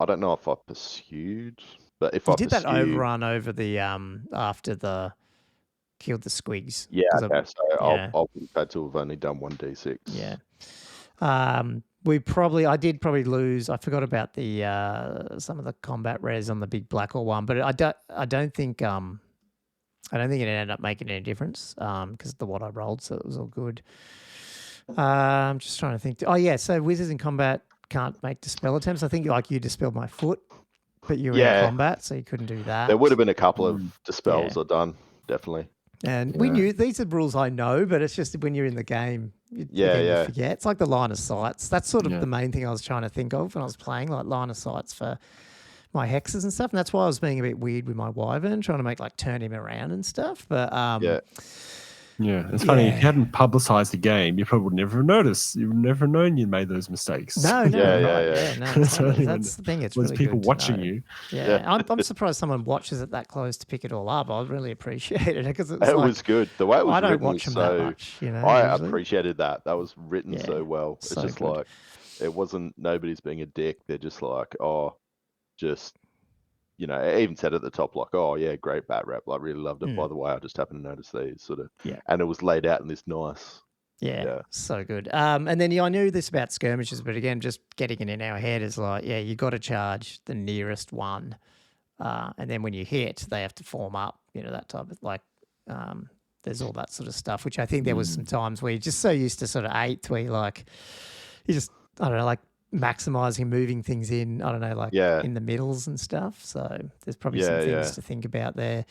I don't know if I pursued, but if I did that overrun over the after the killed the squigs. Yeah, okay, so I would have had to have only done 1d6. Yeah. I did probably lose. I forgot about the some of the combat res on the big black or one, but I don't think it ended up making any difference because of what I rolled, so it was all good. I'm just trying to think. So wizards in combat can't make dispel attempts. I think like you dispelled my foot, but you were in combat, so you couldn't do that. There would have been a couple of dispels I've done, definitely. And we knew these are rules I know, but it's just when you're in the game, you forget. It's like the line of sights. That's sort of the main thing I was trying to think of when I was playing, like line of sights for my hexes and stuff. And that's why I was being a bit weird with my wyvern, trying to make like turn him around and stuff. But it's funny. If you hadn't publicized the game, you probably would never have noticed. You've never known you made those mistakes. No. That's the thing. It's really people good watching you. I'm surprised someone watches it that close to pick it all up. I really appreciate it because it was good. The way it was I don't written watch them that much. I usually. appreciated that. That was written so well. It's just good. Like it wasn't nobody's being a dick. They're just like, it even said at the top, like, great bat rep. I really loved it. By the way, I just happened to notice these sort of. Yeah. And it was laid out in this nice, Yeah, so good. And then I knew this about skirmishes, but again, just getting it in our head is like, you got to charge the nearest one. And then when you hit, they have to form up, that type of there's all that sort of stuff, which I think there was some times where you're just so used to sort of 8th where you just, I don't know, like maximizing moving things in, I don't know, in the middles and stuff. So there's probably some things to think about there.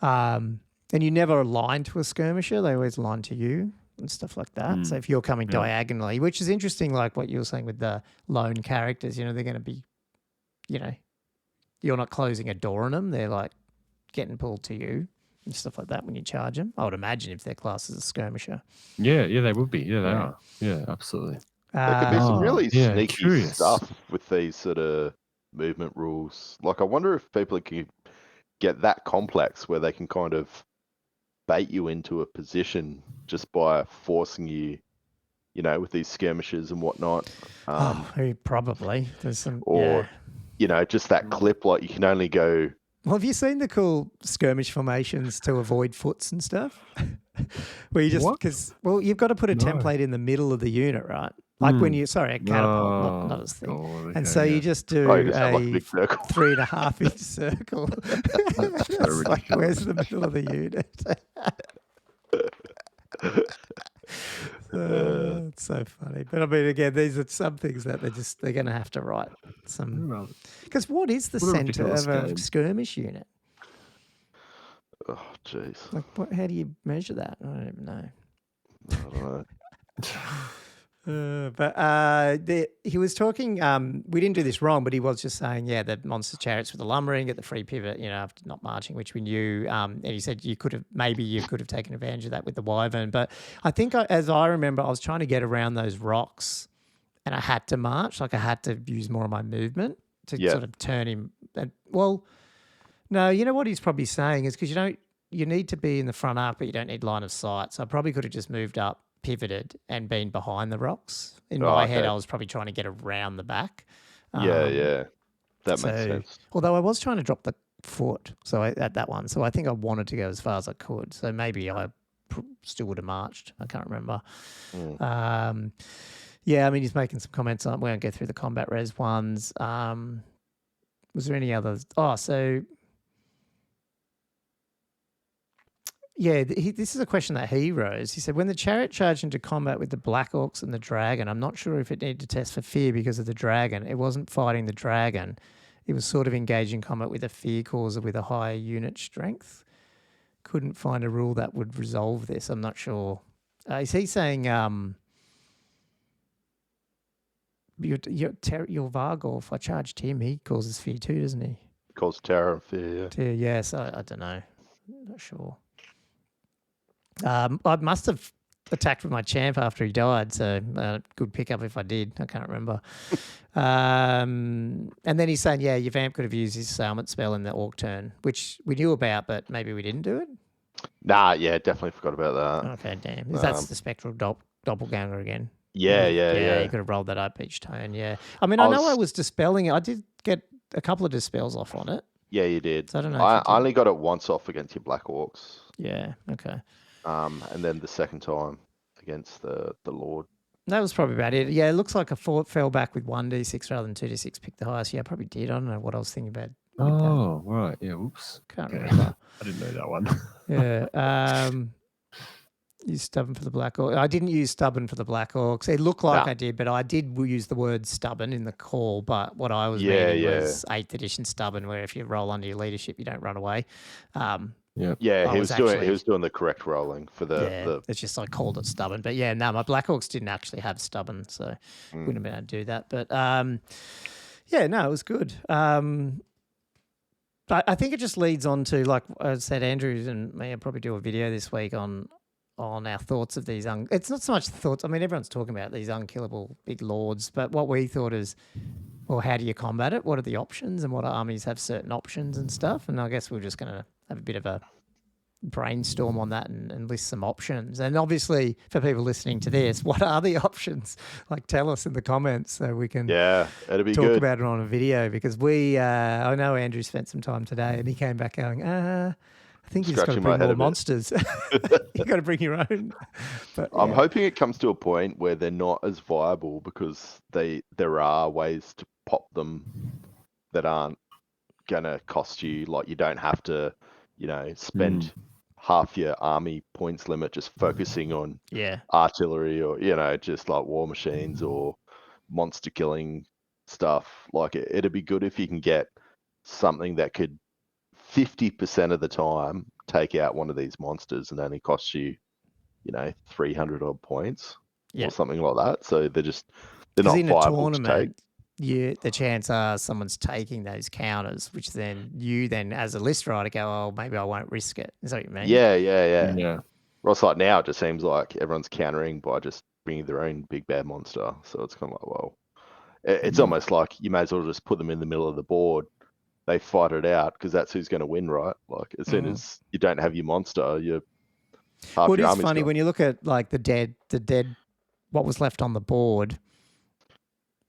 And you never align to a skirmisher. They always align to you and stuff like that. So if you're coming diagonally, which is interesting, like what you were saying with the lone characters, they're going to be, you're not closing a door on them. They're like getting pulled to you and stuff like that when you charge them. I would imagine if their class is a skirmisher. Yeah, they would be. Yeah, they are. Yeah, absolutely. There could be some really sneaky stuff with these sort of movement rules. Like, I wonder if people can get that complex where they can kind of bait you into a position just by forcing you, with these skirmishes and whatnot. Probably. There's some, just that clip, like you can only go. Well, have you seen the cool skirmish formations to avoid foots and stuff? Where you just, because, you've got to put a template in the middle of the unit, right? Like when you, a catapult, not a thing. God, and so you just do a a 3.5 inch circle. It's like, where's the middle of the unit? It's so funny. But I mean, again, these are some things that they're going to have to write some. Because what is the centre of a skirmish unit? Oh, jeez. Like, how do you measure that? I don't even know. I don't know. He was talking, we didn't do this wrong, but he was just saying, the monster chariots with the lumbering, get the free pivot, after not marching, which we knew. And he said you could have taken advantage of that with the wyvern. But I think, as I remember, I was trying to get around those rocks and I had to march, like I had to use more of my movement to sort of turn him. No, you know what he's probably saying is because you need to be in the front arc, but you don't need line of sight. So I probably could have just moved up, pivoted and been behind the rocks. In my head, I was probably trying to get around the back. That makes sense. Although I was trying to drop the foot at that one. So I think I wanted to go as far as I could. So maybe I still would have marched. I can't remember. I mean, he's making some comments on, we won't go through the combat res ones. Was there any others? This is a question that he rose. He said, when the chariot charged into combat with the Black Orcs and the dragon, I'm not sure if it needed to test for fear because of the dragon. It wasn't fighting the dragon. It was sort of engaging combat with a fear causer with a higher unit strength. Couldn't find a rule that would resolve this. I'm not sure. Is he saying your Vargor, if I charged him, he causes fear too, doesn't he? Causes terror and fear, yeah. Yes, I don't know. I'm not sure. I must have attacked with my champ after he died, so good pickup if I did. I can't remember. And then he's saying, your vamp could have used his Salmon spell in the Orc turn, which we knew about, but maybe we didn't do it? Nah, definitely forgot about that. Okay, damn. That's the Spectral Doppelganger again. Yeah. You could have rolled that up each turn, yeah. I mean, I know I was dispelling it. I did get a couple of dispels off on it. Yeah, you did. So I don't know. I only got it once off against your Black Orcs. Yeah, okay. And then the second time against the Lord. That was probably about it. Yeah, it looks like I fell back with 1d6 rather than 2d6. Pick the highest. Yeah, I probably did. I don't know what I was thinking about. Oh, right. Yeah, oops. Can't remember. I didn't know that one. Yeah. Use stubborn for the Black Orcs. I didn't use stubborn for the Black Orcs. It looked like I did, but I did use the word stubborn in the call. But what I was meaning was 8th edition stubborn, where if you roll under your leadership, you don't run away. He was doing the correct rolling for the. It's just I called it stubborn, but my Black Orcs didn't actually have stubborn, so wouldn't have been able to do that. But it was good. I think it just leads on to, like I said, Andrew and me will probably do a video this week on our thoughts of these. It's not so much thoughts. I mean, everyone's talking about these unkillable big lords, but what we thought is, well, how do you combat it? What are the options, and what armies have certain options and stuff? And I guess we're just going to have a bit of a brainstorm on that and list some options. And obviously, for people listening to this, what are the options? Like, tell us in the comments so we can it'll be talk good. about it on a video, because I know Andrew spent some time today and he came back going, I think you just got to bring more monsters. You got to bring your own. But, I'm hoping it comes to a point where they're not as viable because there are ways to pop them that aren't gonna cost you. Like you don't have to, spend half your army points limit just focusing on artillery or just like war machines or monster killing stuff. Like it'd be good if you can get something that could 50% of the time take out one of these monsters and only cost you 300 odd points or something like that. So they're not in viable a tournament, to take. The chance are someone's taking those counters, which then you as a list writer go, oh, maybe I won't risk it. Is that what you mean? Yeah. Well, it's like now it just seems like everyone's countering by just bringing their own big bad monster. So it's kind of like, well, it's almost like you may as well just put them in the middle of the board. They fight it out because that's who's going to win, right? Like as soon as you don't have your monster, you're half well, your it is army's funny gone. when you look at like the dead, what was left on the board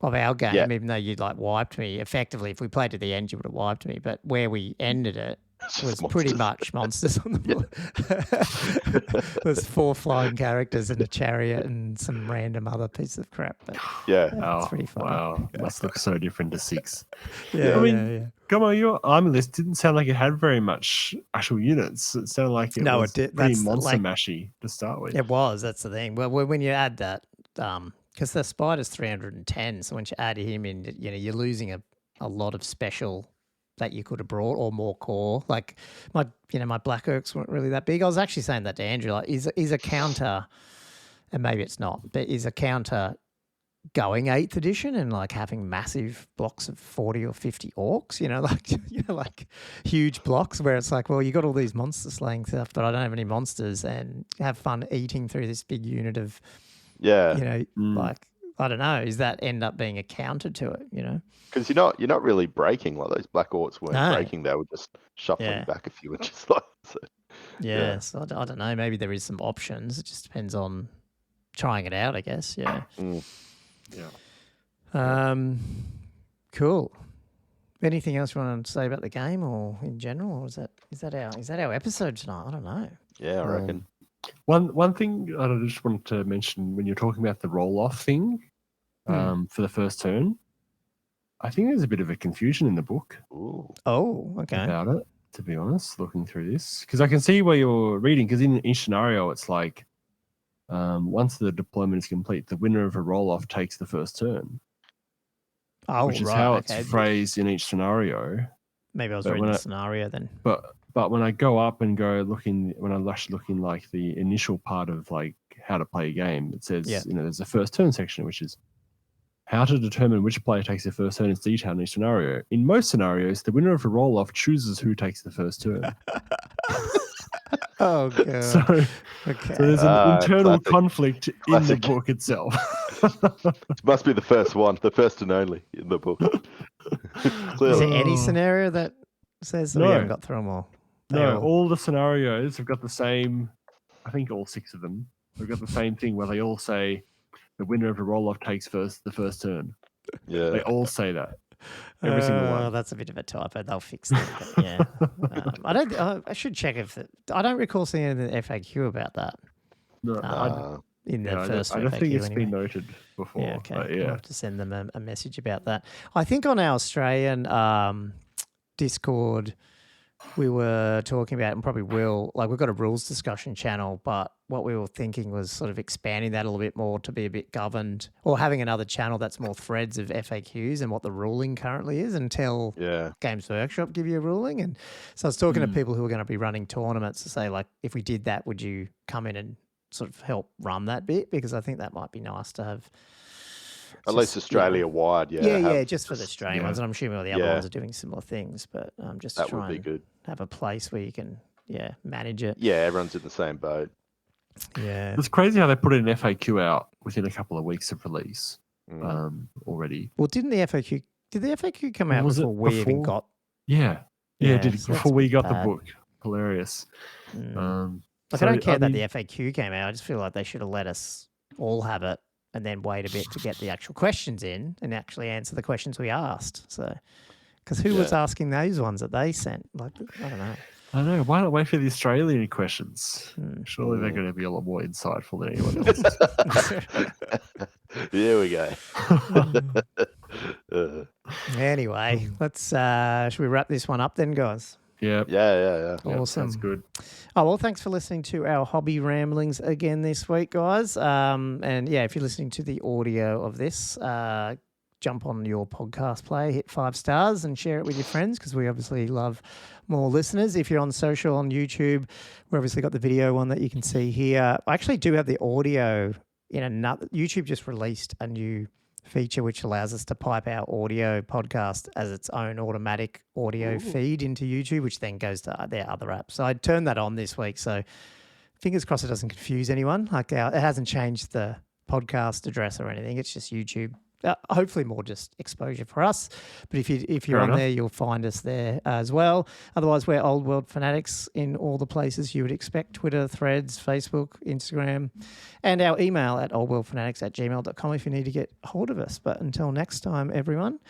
of our game, even though you'd like wiped me. Effectively, if we played to the end, you would have wiped me. But where we ended it was pretty much monsters on the board. There's 4 flying characters and a chariot and some random other piece of crap. But it's pretty funny. Wow, must look so different to 6. I mean, Gommo, your army list didn't sound like it had very much actual units. It sounded like it was pretty monster mashy to start with. It was. That's the thing. Well, when you add that, because the spider's 310, so once you add him in, you're losing a lot of special that you could have brought or more core. Like my Black Orcs weren't really that big. I was actually saying that to Andrew. Like, is a counter, and maybe it's not, but is a counter going 8th edition and like having massive blocks of 40 or 50 orcs? Like huge blocks where it's like, well, you got all these monster slaying stuff, but I don't have any monsters, and have fun eating through this big unit of. Like, I don't know, is that end up being a counter to it, Because you're not really breaking. Like those Black Orcs weren't breaking, they were just shuffling back a few inches. So I don't know, maybe there is some options. It just depends on trying it out, I guess. Cool. Anything else you want to say about the game or in general, or is that our episode tonight? I don't know. Yeah, I reckon. One thing I just wanted to mention when you're talking about the roll-off thing for the first turn, I think there's a bit of a confusion in the book. Ooh. Oh, okay. About it, to be honest, looking through this. Because I can see where you're reading, because in each scenario, it's like once the deployment is complete, the winner of a roll-off takes the first turn. Oh, which is how it's phrased in each scenario. Maybe I was reading the scenario then. But when I go up and go looking, when I lush looking like the initial part of like how to play a game, it says, there's a first turn section, which is how to determine which player takes their first turn is detailed in each scenario. In most scenarios, the winner of a roll-off chooses who takes the first turn. Oh, God. So there's an internal conflict in the book itself. It must be the first one, the first and only in the book. Is there any scenario that says we haven't got through them all? All the scenarios have got the same, I think all 6 of them, have got the same thing where they all say the winner of a roll-off takes the first turn. Yeah. They all say that. Every single one. That's a bit of a typo. They'll fix that. But I should check I don't recall seeing anything in the FAQ about that. No, in the first FAQ. I don't think it's been noted before. Yeah, okay. We'll have to send them a message about that. I think on our Australian Discord, we were talking about, and probably will, like we've got a rules discussion channel, but what we were thinking was sort of expanding that a little bit more to be a bit governed, or having another channel that's more threads of FAQs and what the ruling currently is until Games Workshop give you a ruling. And so I was talking to people who are going to be running tournaments to say, like, if we did that, would you come in and sort of help run that bit? Because I think that might be nice to have. At least Australia-wide, just for the Australian ones. And I'm assuming all the other ones are doing similar things, but just that try would be and good. Have a place where you can, manage it. Yeah, everyone's in the same boat. Yeah. It's crazy how they put an FAQ out within a couple of weeks of release already. Well, did the FAQ come out before we even got... Yeah, it did, before we got the book. Hilarious. I don't care that the FAQ came out. I just feel like they should have let us all have it and then wait a bit to get the actual questions in and actually answer the questions we asked. So, because who was asking those ones that they sent? Like, I don't know. I know. Why not wait for the Australian questions? Surely they're going to be a lot more insightful than anyone else. Here we go. Anyway, let's should we wrap this one up then, guys? Yeah. Awesome. That's good. Oh, well, thanks for listening to our hobby ramblings again this week, guys. And yeah, if you're listening to the audio of this, jump on your podcast player, hit 5 stars and share it with your friends because we obviously love more listeners. If you're on social, on YouTube, we've obviously got the video one that you can see here. I actually do have the audio in another. YouTube just released a new feature which allows us to pipe our audio podcast as its own automatic audio feed into YouTube, which then goes to their other apps. So I turned that on this week. So fingers crossed it doesn't confuse anyone. Like it hasn't changed the podcast address or anything. It's just YouTube. Hopefully more just exposure for us. But if you're on there, you'll find us there as well. Otherwise, we're Old World Fanatics in all the places you would expect: Twitter, Threads, Facebook, Instagram, and our email at oldworldfanatics@gmail.com if you need to get hold of us. But until next time, everyone,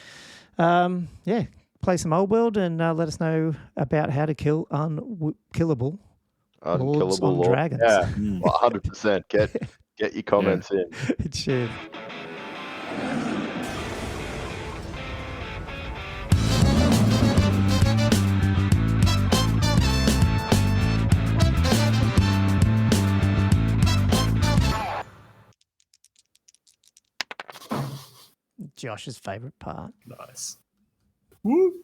play some Old World and let us know about how to kill unkillable lords on dragons. Yeah, 100%. Get your comments in. Cheers. Josh's favourite part. Nice. Woo!